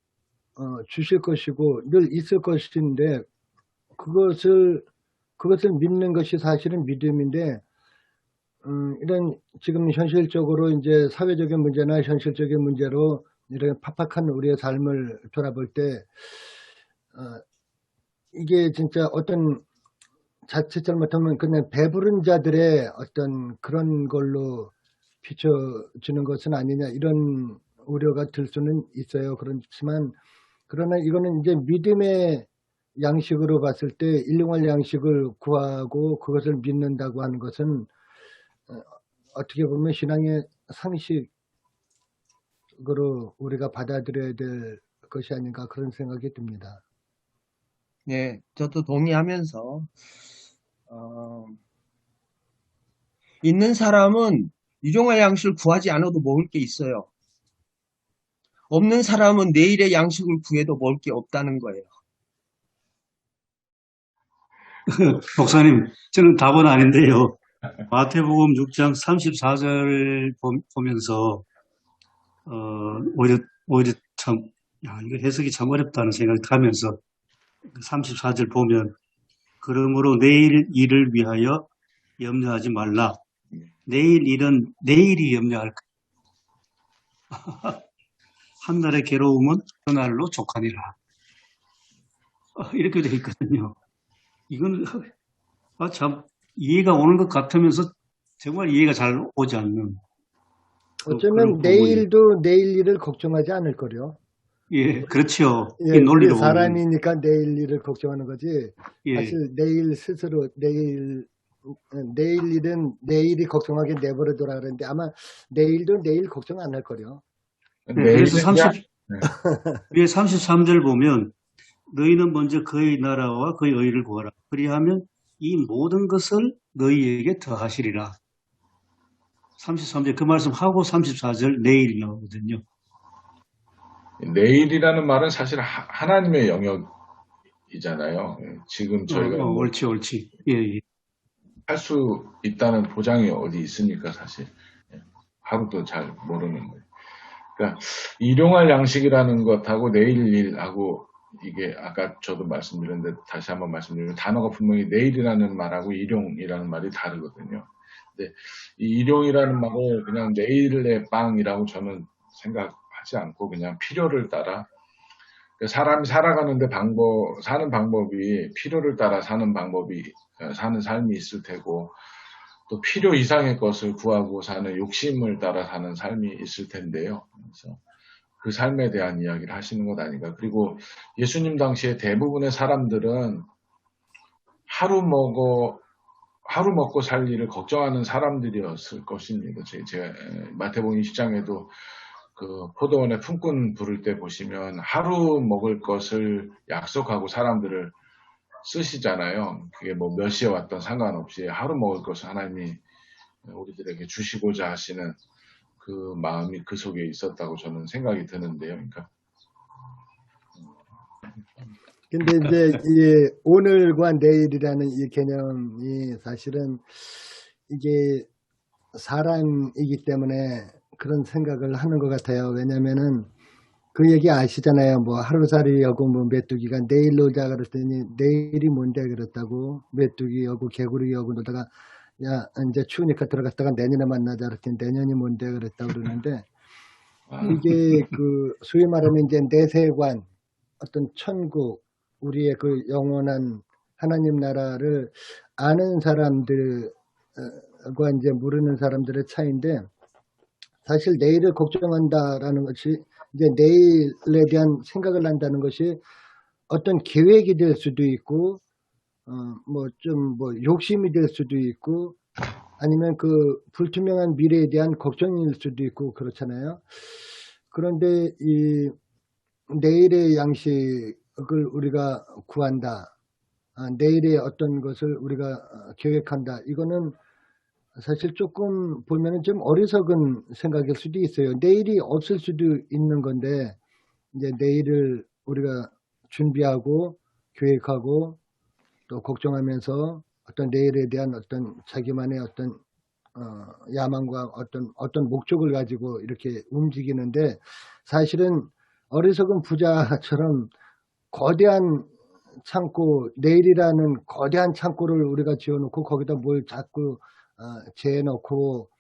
주실 것이고 늘 있을 것인데 그것을 믿는 것이 사실은 믿음인데 이런 지금 현실적으로 이제 사회적인 문제나 현실적인 문제로 이런 팍팍한 우리의 삶을 돌아볼 때 이게 진짜 어떤 자칫 잘못하면 그냥 배부른 자들의 어떤 그런 걸로 비춰지는 것은 아니냐 이런 우려가 들 수는 있어요. 그렇지만 그러나 이거는 이제 믿음의 양식으로 봤을 때 일용할 양식을 구하고 그것을 믿는다고 하는 것은 어떻게 보면 신앙의 상식으로 우리가 받아들여야 될 것이 아닌가 그런 생각이 듭니다. 네, 저도 동의하면서 있는 사람은 일용할 양식을 구하지 않아도 먹을 게 있어요. 없는 사람은 내일의 양식을 구해도 먹을 게 없다는 거예요. 목사님, 저는 답은 아닌데요. 마태복음 6장 34절 보면서, 오히려 참, 야, 이거 해석이 참 어렵다는 생각이 하면서 34절 보면, 그러므로 내일 일을 위하여 염려하지 말라. 내일 일은 내일이 염려할 거야. 한날의 괴로움은 그날로 족하니라. 이렇게 되어 있거든요. 이건 참 이해가 오는 것 같으면서 정말 이해가 잘 오지 않는 어쩌면 그런 부분이. 내일도 내일 일을 걱정하지 않을 거요. 예, 그렇죠. 예, 이 우리 논리로 보면. 사람이니까 내일 일을 걱정하는 거지. 예, 사실 내일 스스로 내일 일은 내일이 걱정하게 내버려둬라 그러는데 아마 내일도 내일 걱정 안 할 거요. 네, 그래서 내일은 위에 33절 보면 너희는 먼저 그의 나라와 그의 의를 구하라. 그리하면 이 모든 것을 너희에게 더하시리라. 33절 그 말씀하고 34절 내일 나오거든요. 내일이라는 말은 사실 하나님의 영역이잖아요. 지금 저희가 옳지. 예. 할 수 있다는 보장이 어디 있습니까, 사실. 하루도 잘 모르는 거예요. 그러니까 일용할 양식이라는 것하고 내일 일하고 이게 아까 저도 말씀드렸는데 다시 한번 말씀드리면 단어가 분명히 내일이라는 말하고 일용이라는 말이 다르거든요. 근데 이 일용이라는 말을 그냥 내일의 빵이라고 저는 생각하지 않고 그냥 필요를 따라 사람이 살아가는데 사는 방법이 필요를 따라 사는 삶이 있을 테고 또 필요 이상의 것을 구하고 사는 욕심을 따라 사는 삶이 있을 텐데요. 그래서 그 삶에 대한 이야기를 하시는 것 아닌가. 그리고 예수님 당시에 대부분의 사람들은 하루 먹고 살 일을 걱정하는 사람들이었을 것입니다. 제가 마태복음 20장에도 그 포도원에 품꾼 부를 때 보시면 하루 먹을 것을 약속하고 사람들을 쓰시잖아요. 그게 뭐 몇 시에 왔던 상관없이 하루 먹을 것을 하나님이 우리들에게 주시고자 하시는 그 마음이 그 속에 있었다고 저는 생각이 드는데요. 그러니까 근데 이제 이 오늘과 내일이라는 이 개념이 사실은 이게 사람이기 때문에 그런 생각을 하는 것 같아요. 왜냐면은 그 얘기 아시잖아요. 뭐 하루살이하고 뭐 메뚜기가 내일 놀자 그랬더니 내일이 뭔데 그랬다고 메뚜기하고 개구리하고 놀다가 야 이제 추우니까 들어갔다가 내년에 만나자 그랬더니 내년이 뭔데 그랬다고 그러는데 이게 그 소위 말하면 이제 내세관 어떤 천국 우리의 그 영원한 하나님 나라를 아는 사람들과 이제 모르는 사람들의 차이인데 사실 내일을 걱정한다라는 것이 이제 내일에 대한 생각을 한다는 것이 어떤 계획이 될 수도 있고 뭐 욕심이 될 수도 있고 아니면 그 불투명한 미래에 대한 걱정일 수도 있고 그렇잖아요. 그런데 이 내일의 양식을 우리가 구한다. 내일의 어떤 것을 우리가 계획한다. 이거는 사실 조금 보면은 좀 어리석은 생각일 수도 있어요. 내일이 없을 수도 있는 건데 이제 내일을 우리가 준비하고 계획하고 또 걱정하면서 어떤 내일에 대한 어떤 자기만의 어떤 야망과 어떤 목적을 가지고 이렇게 움직이는데 사실은 어리석은 부자처럼 거대한 창고, 내일이라는 거대한 창고를 우리가 지어놓고 거기다 뭘 자꾸 재놓고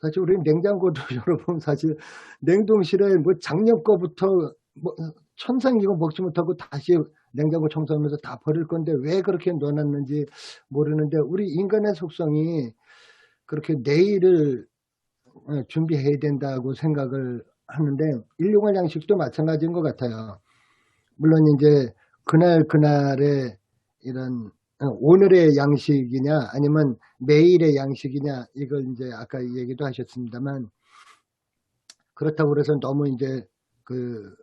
사실 우리 냉장고도 여러분 사실 냉동실에 뭐 작년 거부터 뭐 천상 이거 먹지 못하고 다시 냉장고 청소하면서 다 버릴 건데 왜 그렇게 넣어놨는지 모르는데 우리 인간의 속성이 그렇게 내일을 준비해야 된다고 생각을 하는데 일용할 양식도 마찬가지인 것 같아요. 물론 이제 그날의 이런 오늘의 양식이냐 아니면 매일의 양식이냐 이걸 이제 아까 얘기도 하셨습니다만 그렇다고 해서 너무 이제 그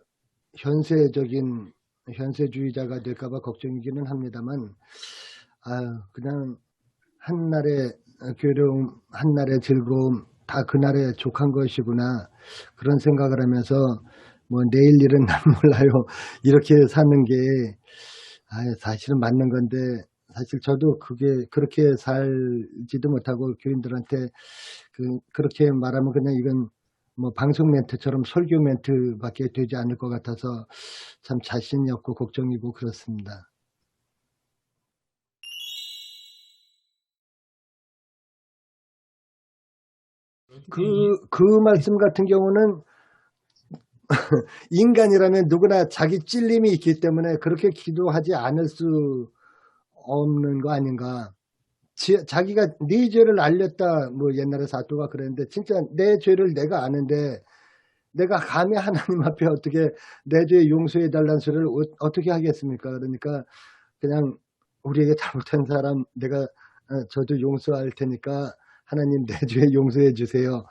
현세주의자가 될까봐 걱정이기는 합니다만 그냥 한날의 괴로움 한날의 즐거움 다 그날에 족한 것이구나 그런 생각을 하면서 뭐 내일 일은 난 몰라요 이렇게 사는 게 사실은 맞는 건데 사실 저도 그렇게 살지도 못하고 교인들한테 그렇게 말하면 그냥 이건 뭐 방송 멘트처럼 설교 멘트밖에 되지 않을 것 같아서 참 자신이 없고 걱정이고 그렇습니다. 그 말씀 같은 경우는 인간이라면 누구나 자기 찔림이 있기 때문에 그렇게 기도하지 않을 수 없는 거 아닌가. 자기가 네 죄를 알렸다, 뭐 옛날에 사도가 그랬는데, 진짜 내 죄를 내가 아는데 내가 감히 하나님 앞에 어떻게 내 죄 용서해 달라는 소리를 어떻게 하겠습니까? 그러니까 그냥 우리에게 잘못한 사람 저도 용서할 테니까 하나님 내 죄 용서해 주세요.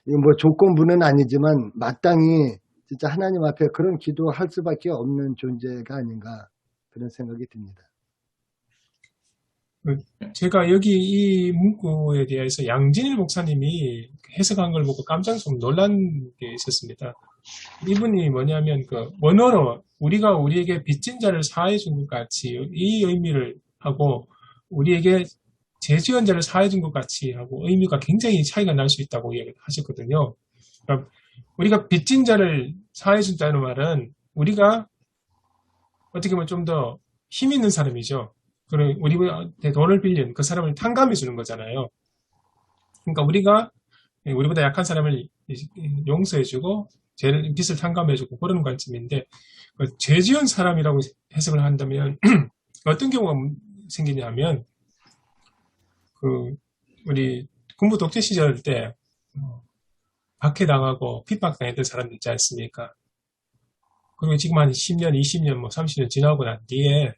이거 뭐 조건부는 아니지만 마땅히 진짜 하나님 앞에 그런 기도할 수밖에 없는 존재가 아닌가, 그런 생각이 듭니다. 제가 여기 이 문구에 대해서 양진일 목사님이 해석한 걸 보고 깜짝 놀란 게 있었습니다. 이분이 뭐냐면 원어로 우리가 우리에게 빚진 자를 사해 준 것 같이, 이 의미를 하고 우리에게 죄지은 자를 사해 준 것 같이 하고 의미가 굉장히 차이가 날 수 있다고 이야기를 하셨거든요. 그러니까 우리가 빚진 자를 사해 준다는 말은 우리가 어떻게 보면 좀 더 힘 있는 사람이죠. 그리고 우리한테 돈을 빌린 그 사람을 탕감해 주는 거잖아요. 그러니까 우리가 우리보다 약한 사람을 용서해주고 빚을 탕감해주고 그런 관점인데, 죄 지은 사람이라고 해석을 한다면 어떤 경우가 생기냐면, 우리 군부 독재 시절 때 박해당하고 핍박당했던 사람들 있지 않습니까? 그리고 지금 한 10년, 20년, 30년 지나고 난 뒤에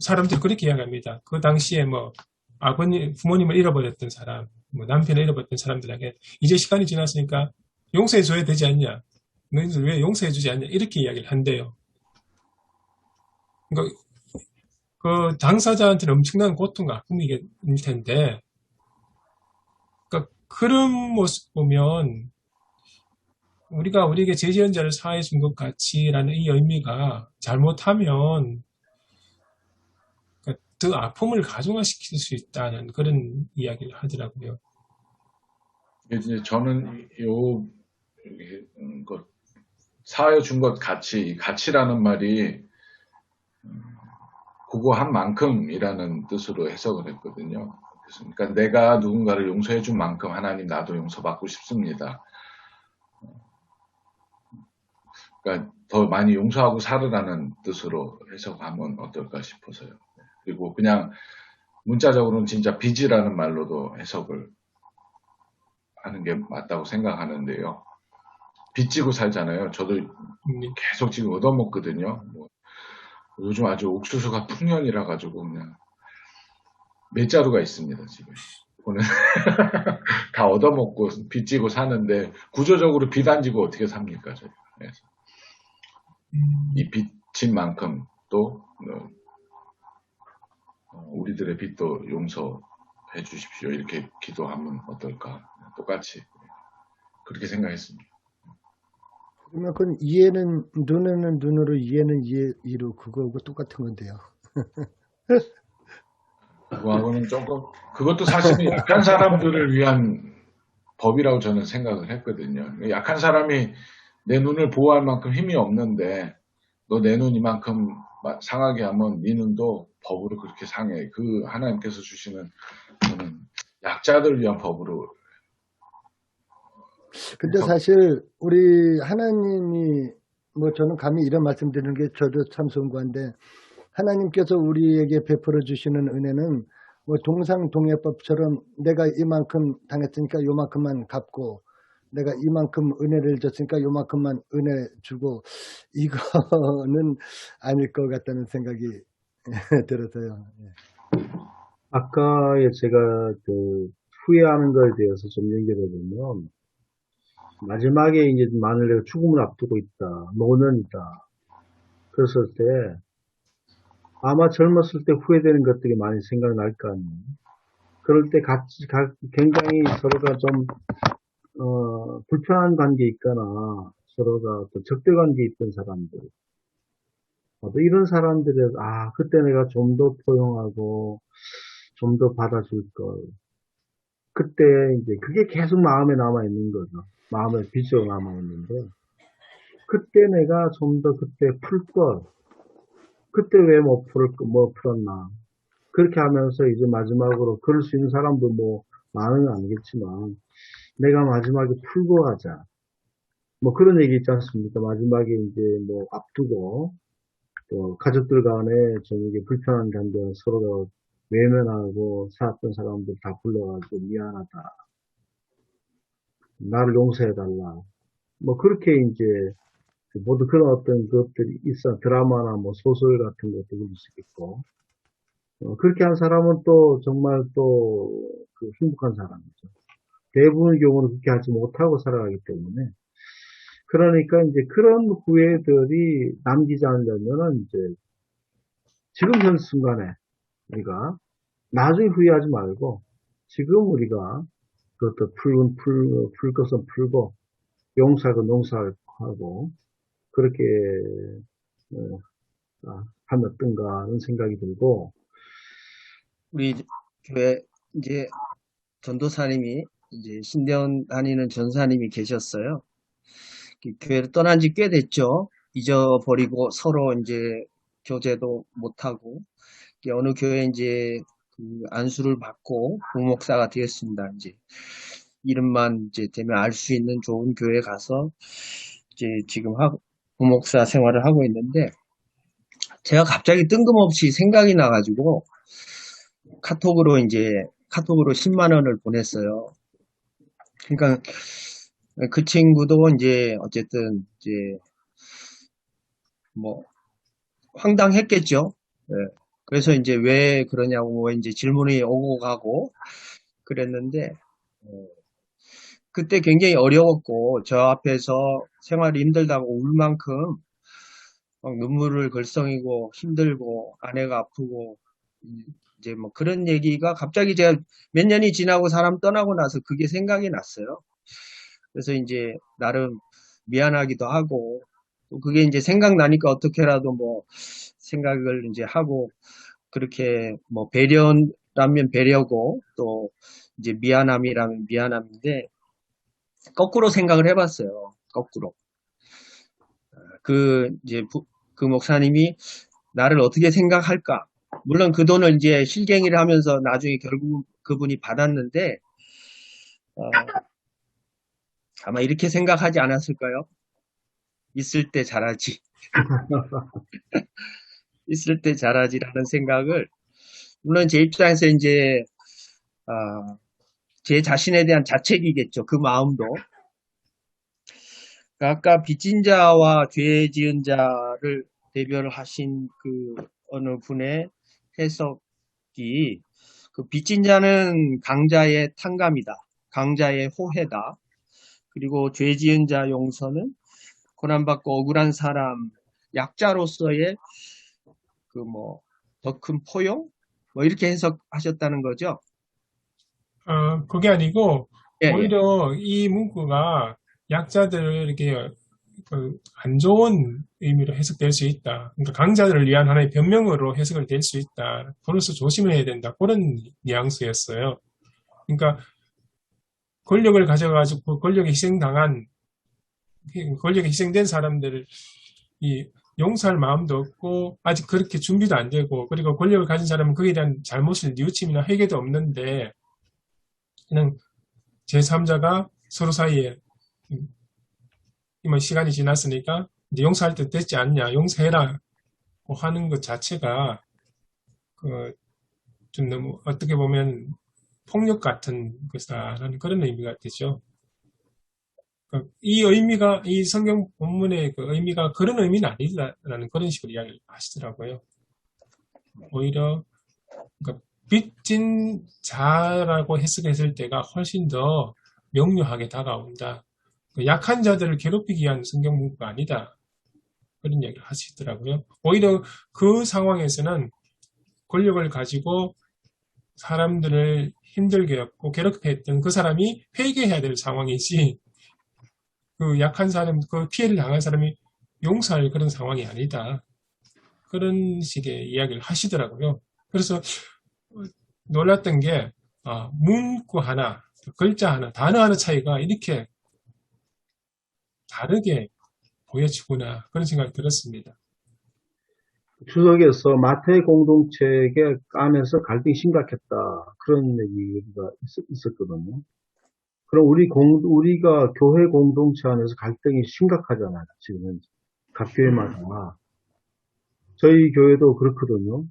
사람들이 그렇게 이야기합니다. 그 당시에 부모님을 잃어버렸던 사람, 남편을 잃어버렸던 사람들에게 이제 시간이 지났으니까 용서해줘야 되지 않냐? 너희들 왜 용서해주지 않냐? 이렇게 이야기를 한대요. 그러니까 그 당사자한테는 엄청난 고통과 아픔일 텐데, 그러니까 그런 모습 보면 우리가 우리에게 죄 지은 자를 사해 준 것 같이라는 이 의미가 잘못하면 더 아픔을 가중화시킬 수 있다는 그런 이야기를 하더라고요. 이제 저는 사해 준 것 가치라는 말이 구고한 만큼이라는 뜻으로 해석을 했거든요. 그러니까 내가 누군가를 용서해 준 만큼 하나님 나도 용서받고 싶습니다. 그러니까 더 많이 용서하고 살으라는 뜻으로 해석하면 어떨까 싶어서요. 그리고 그냥 문자적으로는 진짜 빚이라는 말로도 해석을 하는 게 맞다고 생각하는데요. 빚지고 살잖아요. 저도 계속 지금 얻어먹거든요. 요즘 아주 옥수수가 풍년이라 가지고 그냥 몇 자루가 있습니다. 지금 오늘 다 얻어먹고 빚지고 사는데 구조적으로 빚 안 지고 어떻게 삽니까? 저희. 그래서 이 빚진 만큼 또 우리들의 빚도 용서해 주십시오. 이렇게 기도하면 어떨까? 똑같이 그렇게 생각했습니다. 그러면 그건 이해는 눈에는 눈으로, 이해는 이로, 그거하고 똑같은 건데요. 그거하고는 조금, 그것도 사실은 약한 사람들을 위한 법이라고 저는 생각을 했거든요. 약한 사람이 내 눈을 보호할 만큼 힘이 없는데 너 내 눈 이만큼 상하게 하면 네 눈도 법으로 그렇게 상해. 그 하나님께서 주시는 저는 약자들을 위한 법으로. 근데 사실 우리 하나님이 저는 감히 이런 말씀 드리는 게 저도 참 송구한데, 하나님께서 우리에게 베풀어 주시는 은혜는 동상동해법처럼 내가 이만큼 당했으니까 요만큼만 갚고, 내가 이만큼 은혜를 줬으니까 요만큼만 은혜 주고, 이거는 아닐 것 같다는 생각이 들어서요. 아까에 제가 후회하는 거에 대해서 좀 연결해 보면, 마지막에 이제 만일 내가 죽음을 앞두고 있다, 노년이다, 그랬을 때 아마 젊었을 때 후회되는 것들이 많이 생각날 거 아니에요. 그럴 때 굉장히 서로가 좀 불편한 관계에 있거나 서로가 또 적대 관계에 있던 사람들, 또 이런 사람들이, 그때 내가 좀 더 포용하고, 좀 더 받아줄 걸. 그때 이제 그게 계속 마음에 남아있는 거죠. 마음에 빚으로 남아있는데, 그때 내가 좀 더 그때 풀 걸. 그때 왜 못 풀었나. 그렇게 하면서 이제 마지막으로 그럴 수 있는 사람도 뭐 많은 건 아니겠지만, 내가 마지막에 풀고 가자. 뭐 그런 얘기 있지 않습니까? 마지막에 이제 뭐 앞두고, 또 가족들 간에 좀 이게 불편한 감정 서로가 외면하고 살았던 사람들 다 불러가지고 미안하다. 나를 용서해달라. 뭐 그렇게 이제 모두 그런 어떤 것들이 있어. 드라마나 뭐 소설 같은 것도 그럴 수 있고. 그렇게 한 사람은 또 정말 또 그 행복한 사람이죠. 대부분의 경우는 그렇게 하지 못하고 살아가기 때문에. 그러니까 이제 그런 후회들이 남기지 않으려면은 이제 지금 현 순간에 우리가 나중에 후회하지 말고 지금 우리가 그것도 풀 것은 풀고 용서할 건 용서하고 그렇게 하면 어떤가 하는 생각이 들고 우리 교회 이제 전도사님이 이제 신대원 다니는 전사님이 계셨어요. 교회를 떠난 지 꽤 됐죠. 잊어버리고 서로 이제 교제도 못하고 어느 교회 이제 그 안수를 받고 부목사가 되었습니다. 이제 이름만 이제 되면 알 수 있는 좋은 교회 가서 이제 지금 부목사 생활을 하고 있는데 제가 갑자기 뜬금없이 생각이 나가지고 카톡으로 10만 원을 보냈어요. 그러니까 그 친구도 이제 어쨌든 이제 뭐 황당했겠죠. 네. 그래서 이제 왜 그러냐고 이제 질문이 오고 가고 그랬는데 그때 굉장히 어려웠고 저 앞에서 생활이 힘들다고 울 만큼 막 눈물을 글썽이고 힘들고 아내가 아프고 이제 뭐 그런 얘기가 갑자기 제가 몇 년이 지나고 사람 떠나고 나서 그게 생각이 났어요. 그래서 이제 나름 미안하기도 하고 또 그게 이제 생각나니까 어떻게라도 뭐 생각을 이제 하고 그렇게 뭐 배려라면 배려고 또 이제 미안함이라면 미안함인데 거꾸로 생각을 해봤어요. 거꾸로. 그 목사님이 나를 어떻게 생각할까? 물론 그 돈을 이제 실갱이를 하면서 나중에 결국 그분이 받았는데, 아마 이렇게 생각하지 않았을까요? 있을 때 잘하지. 있을 때 잘하지라는 생각을, 물론 제 입장에서 이제, 제 자신에 대한 자책이겠죠. 그 마음도. 아까 빚진 자와 죄 지은 자를 대별하신 그 어느 분의 해석이 그 빚진 자는 강자의 탕감이다. 강자의 호해다. 그리고 죄 지은 자 용서는 고난받고 억울한 사람 약자로서의 그 뭐 더 큰 포용? 뭐 이렇게 해석하셨다는 거죠. 그게 아니고 예, 오히려 이 문구가 약자들에게 안 좋은 의미로 해석될 수 있다. 그러니까 강자들을 위한 하나의 변명으로 해석을 될 수 있다. 그래서 조심을 해야 된다. 그런 뉘앙스였어요. 그러니까 권력을 가져가지고 권력에 희생된 사람들을 용서할 마음도 없고 아직 그렇게 준비도 안 되고 그리고 권력을 가진 사람은 거기에 대한 잘못을 뉘우침이나 회개도 없는데 그냥 제3자가 서로 사이에 시간이 지났으니까 이제 용서할 때 됐지 않냐, 용서해라 하는 것 자체가 좀 너무 어떻게 보면 폭력 같은 것이다라는 그런 의미가 되죠. 이 의미가 이 성경 본문의 그 의미가 그런 의미는 아니다라는 그런 식으로 이야기를 하시더라고요. 오히려 그러니까 빚진 자라고 해석했을 때가 훨씬 더 명료하게 다가온다. 약한 자들을 괴롭히기 위한 성경 문구가 아니다. 그런 이야기를 하시더라고요. 오히려 그 상황에서는 권력을 가지고 사람들을 힘들게 했고 괴롭게 했던 그 사람이 회개해야 될 상황이지 그 약한 사람, 그 피해를 당한 사람이 용서할 그런 상황이 아니다. 그런 식의 이야기를 하시더라고요. 그래서 놀랐던 게 문구 하나, 글자 하나, 단어 하나 차이가 이렇게 다르게 보여지구나 그런 생각이 들었습니다. 주석에서 마태 공동체 안에서 갈등이 심각했다. 그런 얘기가 있었거든요. 그럼 우리가 교회 공동체 안에서 갈등이 심각하잖아요. 지금 각 교회마다. 저희 교회도 그렇거든요.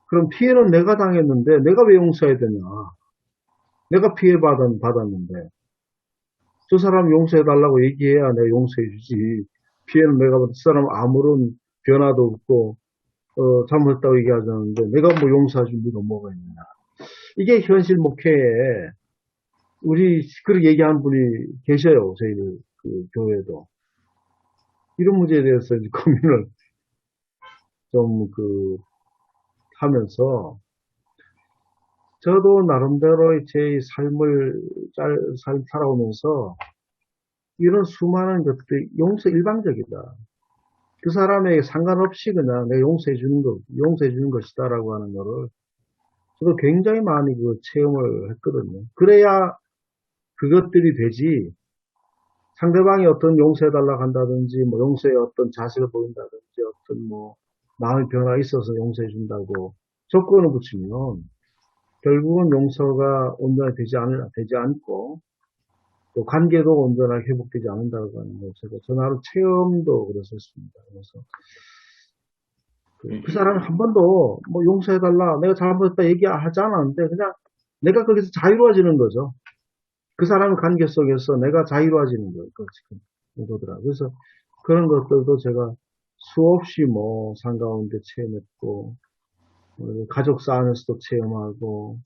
그럼 피해는 내가 당했는데 내가 왜 용서해야 되냐. 내가 피해 받았는데 저 사람 용서해달라고 얘기해야 내가 용서해주지. 피해는 내가 받은 사람 아무런 변화도 없고 잘못했다고 얘기하자는데 내가 뭐 용서할 준비가 뭐가 있느냐. 이게 현실 목회에 우리 그렇게 얘기한 분이 계셔요. 저희 그 교회도. 이런 문제에 대해서 이제 고민을 좀 하면서 저도 나름대로 제 삶을 살아오면서 이런 수많은 것들이 용서 일방적이다. 그 사람에게 상관없이 그냥 내가 용서해 주는 것이다라고 하는 거를 저도 굉장히 많이 체험을 했거든요. 그래야 그것들이 되지, 상대방이 어떤 용서해달라고 한다든지, 뭐 용서의 어떤 자세를 보인다든지, 어떤 마음의 변화가 있어서 용서해준다고 조건을 붙이면, 결국은 용서가 온전히 되지 않고, 또 관계도 온전하게 회복되지 않는다고 하는 거, 제가 전화로 체험도 그랬었습니다. 그래서, 그 사람이 한 번도 용서해달라, 내가 잘못했다 얘기하지 않았는데, 그냥 내가 거기서 자유로워지는 거죠. 그 사람의 관계 속에서 내가 자유로워지는 거더라고요. 그래서 그런 것들도 제가 수없이 상가운데 체험했고, 가족사 안에서도 체험하고,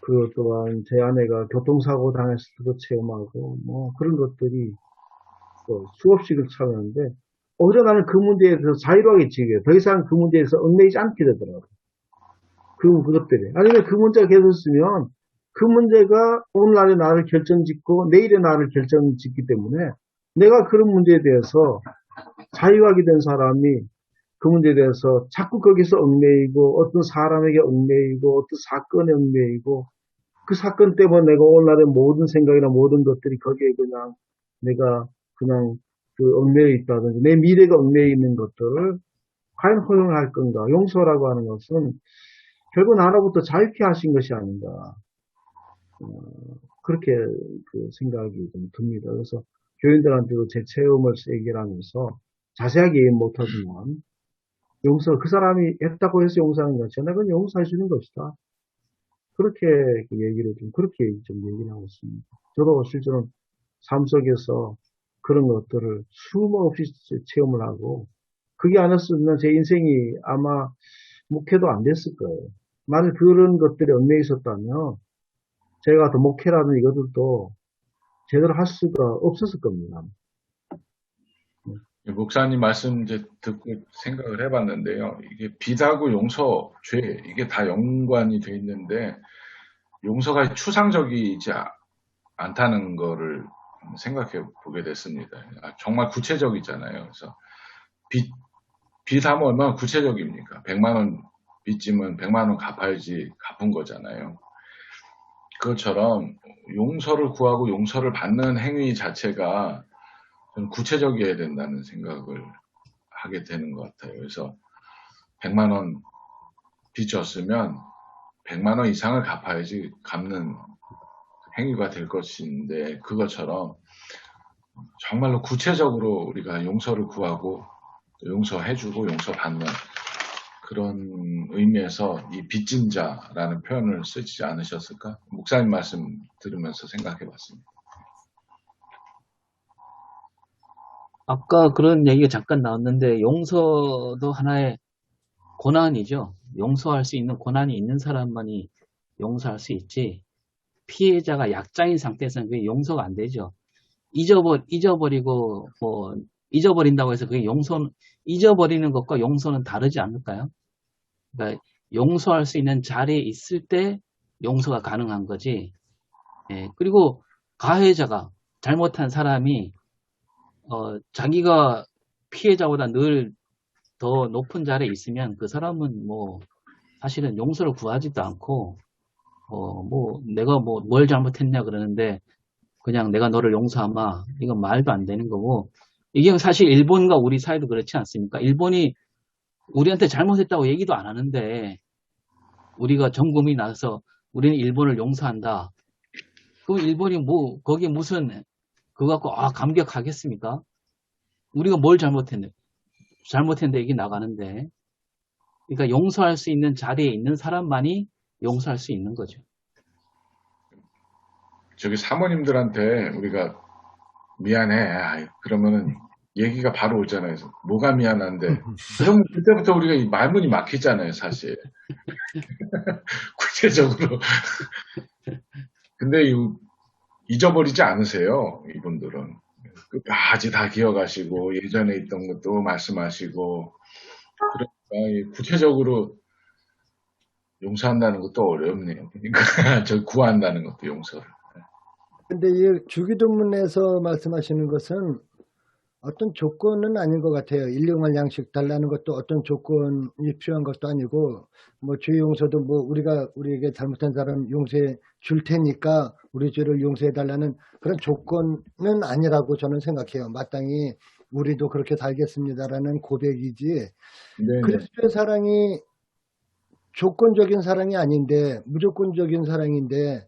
그 또한 제 아내가 교통사고 당했을 때도 체험하고, 그런 것들이 또 수없이 참여했는데, 오히려 나는 그 문제에 대해서 자유로하게 지게, 더 이상 그 문제에서 얽매이지 않게 되더라고요. 그것들이. 아니면 그 문제가 계속 있으면, 그 문제가 오늘날의 나를 결정짓고 내일의 나를 결정짓기 때문에 내가 그런 문제에 대해서 자유하게 된 사람이 그 문제에 대해서 자꾸 거기서 얽매이고 어떤 사람에게 얽매이고 어떤 사건에 얽매이고 그 사건 때문에 내가 오늘날의 모든 생각이나 모든 것들이 거기에 내가 얽매여 있다든지 내 미래가 얽매여 있는 것들을 과연 허용할 건가. 용서라고 하는 것은 결국 나로부터 자유케 하신 것이 아닌가. 그렇게 생각이 좀 듭니다. 그래서 교인들한테도 제 체험을 얘기를 하면서 자세하게 얘기 못하지만 그 사람이 했다고 해서 용서하는 것이 아니라 그건 용서해 주는 것이다. 그렇게 그렇게 얘기를 하고 있습니다. 저도 실제로는 삶 속에서 그런 것들을 수없이 체험을 하고 그게 아니었으면 제 인생이 아마 목회도 안 됐을 거예요. 만약 그런 것들이 얽매여 있었다면 제가 더 목회라는 이것들도 제대로 할 수가 없었을 겁니다. 목사님 말씀 이제 듣고 생각을 해봤는데요. 이게 빚하고 용서, 죄, 이게 다 연관이 돼 있는데, 용서가 추상적이지 않다는 거를 생각해 보게 됐습니다. 정말 구체적이잖아요. 그래서 빚하면 얼마나 구체적입니까? 100만 원 빚지면 100만 원 갚아야지 갚은 거잖아요. 그것처럼 용서를 구하고 용서를 받는 행위 자체가 좀 구체적이어야 된다는 생각을 하게 되는 것 같아요. 그래서 100만 원 빚졌으면 100만 원 이상을 갚아야지 갚는 행위가 될 것인데, 그것처럼 정말로 구체적으로 우리가 용서를 구하고 용서해주고 용서받는 그런 의미에서 이 빚진 자라는 표현을 쓰지 않으셨을까? 목사님 말씀 들으면서 생각해 봤습니다. 아까 그런 얘기가 잠깐 나왔는데 용서도 하나의 고난이죠. 용서할 수 있는 고난이 있는 사람만이 용서할 수 있지. 피해자가 약자인 상태에서는 그게 용서가 안 되죠. 잊어버리고 잊어버린다고 해서 그게 잊어버리는 것과 용서는 다르지 않을까요? 그러니까 용서할 수 있는 자리에 있을 때 용서가 가능한 거지. 예, 그리고 가해자가 잘못한 사람이 자기가 피해자보다 늘 더 높은 자리에 있으면 그 사람은 뭐 사실은 용서를 구하지도 않고 뭐 내가 뭐 뭘 잘못했냐 그러는데 그냥 내가 너를 용서하마 이건 말도 안 되는 거고 이게 사실 일본과 우리 사이도 그렇지 않습니까? 일본이 우리한테 잘못했다고 얘기도 안 하는데 우리가 전 국민이 나서서 우리는 일본을 용서한다. 그럼 일본이 뭐 거기에 무슨 그거 갖고 감격하겠습니까? 우리가 뭘 잘못했는데 얘기 나가는데 그러니까 용서할 수 있는 자리에 있는 사람만이 용서할 수 있는 거죠. 저기 사모님들한테 우리가 미안해. 그러면은 얘기가 바로 오잖아요. 뭐가 미안한데. 그럼 그때부터 우리가 이 말문이 막히잖아요, 사실. 구체적으로. 근데 잊어버리지 않으세요, 이분들은. 아직 다 기억하시고, 예전에 있던 것도 말씀하시고, 그러니까 구체적으로 용서한다는 것도 어렵네요. 그러니까 저 구한다는 것도 용서를. 근데 이 주기도문에서 말씀하시는 것은 어떤 조건은 아닌 것 같아요. 일용할 양식 달라는 것도 어떤 조건이 필요한 것도 아니고, 뭐 주의 용서도 뭐 우리가 우리에게 잘못한 사람 용서해 줄 테니까 우리 죄를 용서해 달라는 그런 조건은 아니라고 저는 생각해요. 마땅히 우리도 그렇게 살겠습니다라는 고백이지. 네네. 그리스도의 사랑이 조건적인 사랑이 아닌데 무조건적인 사랑인데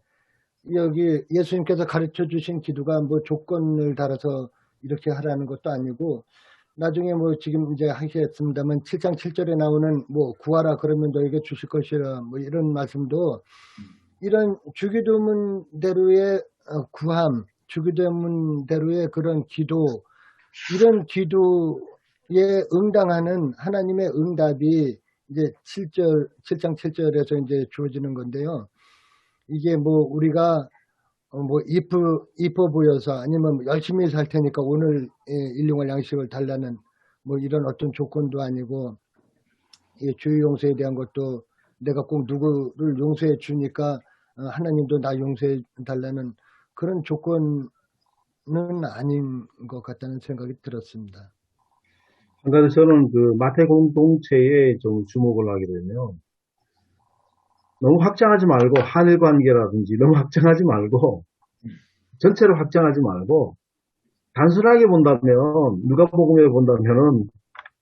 여기 예수님께서 가르쳐 주신 기도가 뭐 조건을 달아서 이렇게 하라는 것도 아니고 나중에 뭐 지금 이제 하셨습니다만 7장 7절에 나오는 뭐 구하라 그러면 너에게 주실 것이라 뭐 이런 말씀도 이런 주기도문대로의 구함, 주기도문대로의 그런 기도 이런 기도에 응당하는 하나님의 응답이 이제 7장 7절에서 이제 주어지는 건데요. 이게 뭐 우리가 뭐 이뻐 보여서 아니면 열심히 살 테니까 오늘 일용할 양식을 달라는 뭐 이런 어떤 조건도 아니고 이 주의 용서에 대한 것도 내가 꼭 누구를 용서해 주니까 하나님도 나 용서해 달라는 그런 조건은 아닌 것 같다는 생각이 들었습니다. 한 가지 저는 그 마태 공동체에 좀 주목을 하게 되면 너무 확장하지 말고 한일 관계라든지 너무 확장하지 말고 전체로 확장하지 말고 단순하게 본다면 누가복음에 본다면은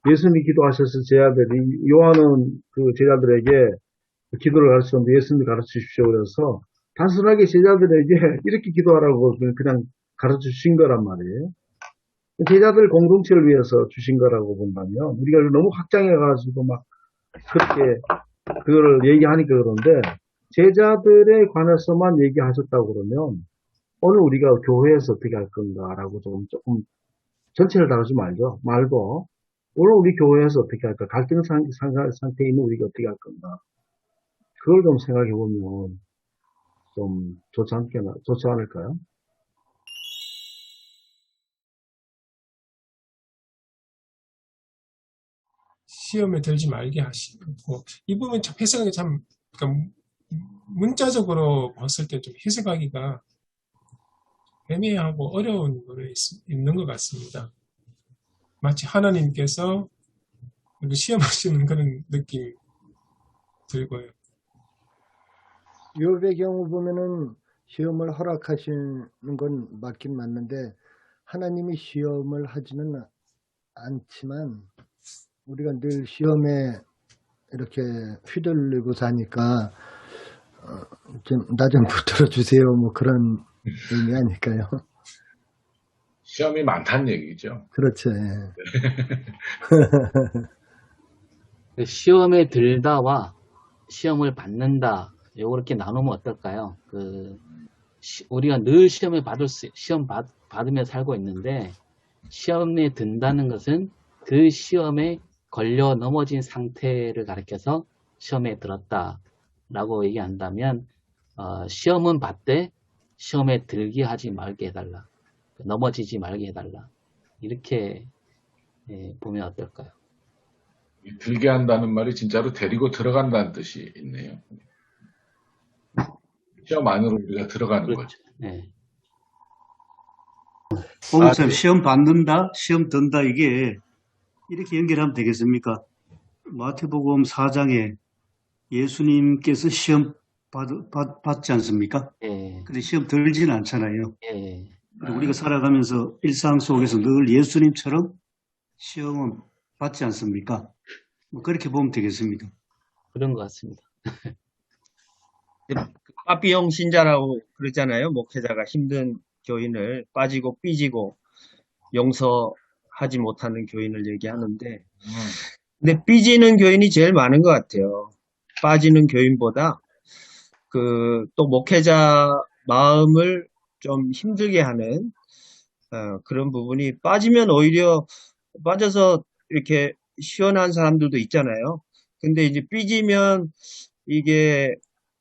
예수님이 기도하셔서 제자들이 요한은 그 제자들에게 기도를 가르치는데 예수님이 가르쳐 주십시오 그래서 단순하게 제자들에게 이렇게 기도하라고 그냥 가르쳐 주신 거란 말이에요. 제자들 공동체를 위해서 주신 거라고 본다면 우리가 너무 확장해가지고 막 그렇게 그거를 얘기하니까 그런데 제자들에 관해서만 얘기하셨다고 그러면 오늘 우리가 교회에서 어떻게 할 건가라고 조금 전체를 다루지 말고 오늘 우리 교회에서 어떻게 할까 갈등 상태에 있는 우리가 어떻게 할 건가 그걸 좀 생각해 보면 좀 좋지 않을까요? 시험에 들지 말게 하시고 이 부분 참 해석하기 참 그러니까 문자적으로 봤을 때 좀 해석하기가 애매하고 어려운 거를 있는 것 같습니다. 마치 하나님께서 시험하시는 그런 느낌이 들고요. 욥의 경우 보면은 시험을 허락하시는 건 맞긴 맞는데 하나님이 시험을 하지는 않지만 우리가 늘 시험에 이렇게 휘둘리고 사니까 좀 나 좀 붙들어 주세요 뭐 그런 의미 아닐까요? 시험이 많다는 얘기죠. 그렇죠. 시험에 들다와 시험을 받는다 요렇게 나누면 어떨까요? 우리가 늘 시험 받으며 살고 있는데 시험에 든다는 것은 그 시험에 걸려 넘어진 상태를 가리켜서 시험에 들었다라고 얘기한다면 시험은 받되 시험에 들게 하지 말게 해달라. 넘어지지 말게 해달라. 이렇게 보면 어떨까요? 들게 한다는 말이 진짜로 데리고 들어간다는 뜻이 있네요. 시험 안으로 우리가 들어가는 그렇죠. 거죠. 네. 목사님, 시험 받는다, 시험 든다, 이게 이렇게 연결하면 되겠습니까? 마태복음 4장에 예수님께서 시험 받지 않습니까? 예, 근데 시험 들지는 않잖아요. 예, 그리고 우리가 살아가면서 일상 속에서 늘 예수님처럼 시험은 받지 않습니까? 뭐 그렇게 보면 되겠습니까? 그런 것 같습니다. 빠삐용 신자라고 그러잖아요. 목회자가 힘든 교인을 빠지고 삐지고 용서하지 못하는 교인을 얘기하는데, 근데 삐지는 교인이 제일 많은 것 같아요. 빠지는 교인보다 또 목회자 마음을 좀 힘들게 하는 그런 부분이, 빠지면 오히려 빠져서 이렇게 시원한 사람들도 있잖아요. 근데 이제 삐지면 이게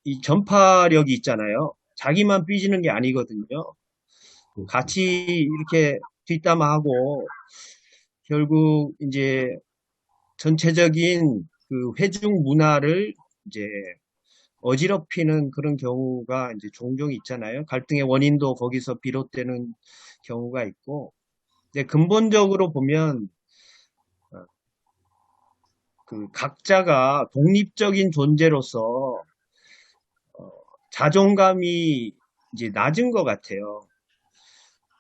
이 전파력이 있잖아요. 자기만 삐지는 게 아니거든요. 같이 이렇게 뒷담화하고 결국 이제 전체적인 그 회중 문화를 이제 어지럽히는 그런 경우가 이제 종종 있잖아요. 갈등의 원인도 거기서 비롯되는 경우가 있고, 근데 근본적으로 보면 그 각자가 독립적인 존재로서 자존감이 이제 낮은 것 같아요.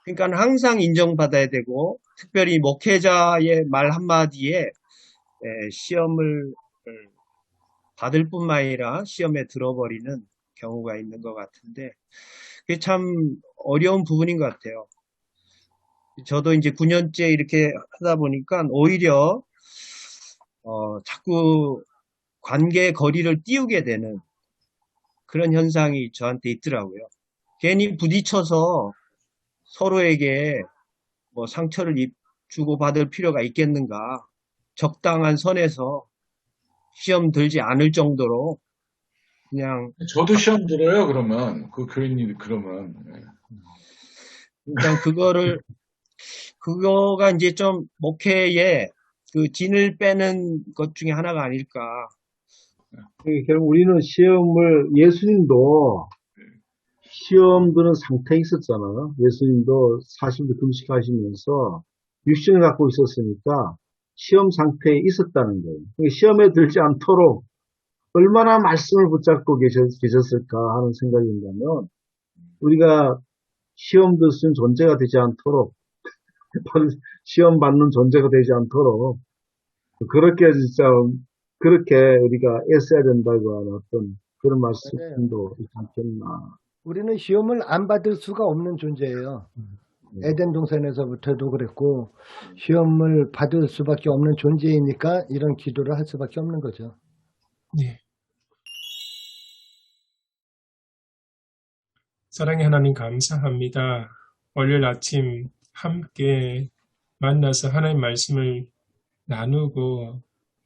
그러니까 항상 인정받아야 되고, 특별히 목회자의 말 한마디에 시험을 받을 뿐만 아니라 시험에 들어버리는 경우가 있는 것 같은데, 그게 참 어려운 부분인 것 같아요. 저도 이제 9년째 이렇게 하다 보니까 오히려 자꾸 관계 거리를 띄우게 되는 그런 현상이 저한테 있더라고요. 괜히 부딪혀서 서로에게 뭐 상처를 주고받을 필요가 있겠는가. 적당한 선에서 시험 들지 않을 정도로 그냥, 저도 시험 들어요, 그러면. 그 교인이 그러면. 일단 그거가 이제 좀 목회에 그 진을 빼는 것 중에 하나가 아닐까. 결국 우리는 예수님도 시험 드는 상태에 있었잖아요. 예수님도 40일 금식하시면서 육신을 갖고 있었으니까 시험 상태에 있었다는 거예요. 시험에 들지 않도록 얼마나 말씀을 붙잡고 계셨을까 하는 생각이 든다면, 우리가 시험 들 수 있는 존재가 되지 않도록, 시험 받는 존재가 되지 않도록, 그렇게 우리가 애써야 된다고 하는 어떤 그런 말씀도 있지 않겠나. 우리는 시험을 안 받을 수가 없는 존재예요. 에덴 동산에서부터도 그랬고, 시험을 받을 수밖에 없는 존재이니까 이런 기도를 할 수밖에 없는 거죠. 네. 사랑의 하나님 감사합니다. 월요일 아침 함께 만나서 하나님 말씀을 나누고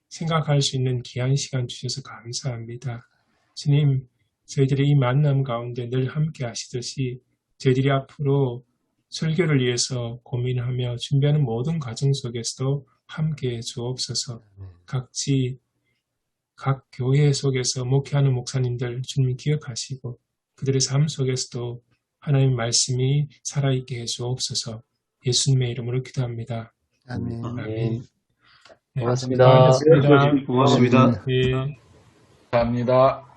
생각할 수 있는 귀한 시간 주셔서 감사합니다. 주님, 저희들의 이 만남 가운데 늘 함께 하시듯이 저희들이 앞으로 설교를 위해서 고민하며 준비하는 모든 과정 속에서도 함께 주옵소서. 각 교회 속에서 목회하는 목사님들 주님 기억하시고 그들의 삶 속에서도 하나님 말씀이 살아있게 해주옵소서. 예수님의 이름으로 기도합니다. 아멘. 아멘. 네, 고맙습니다. 수고하셨습니다. 고맙습니다. 네. 감사합니다.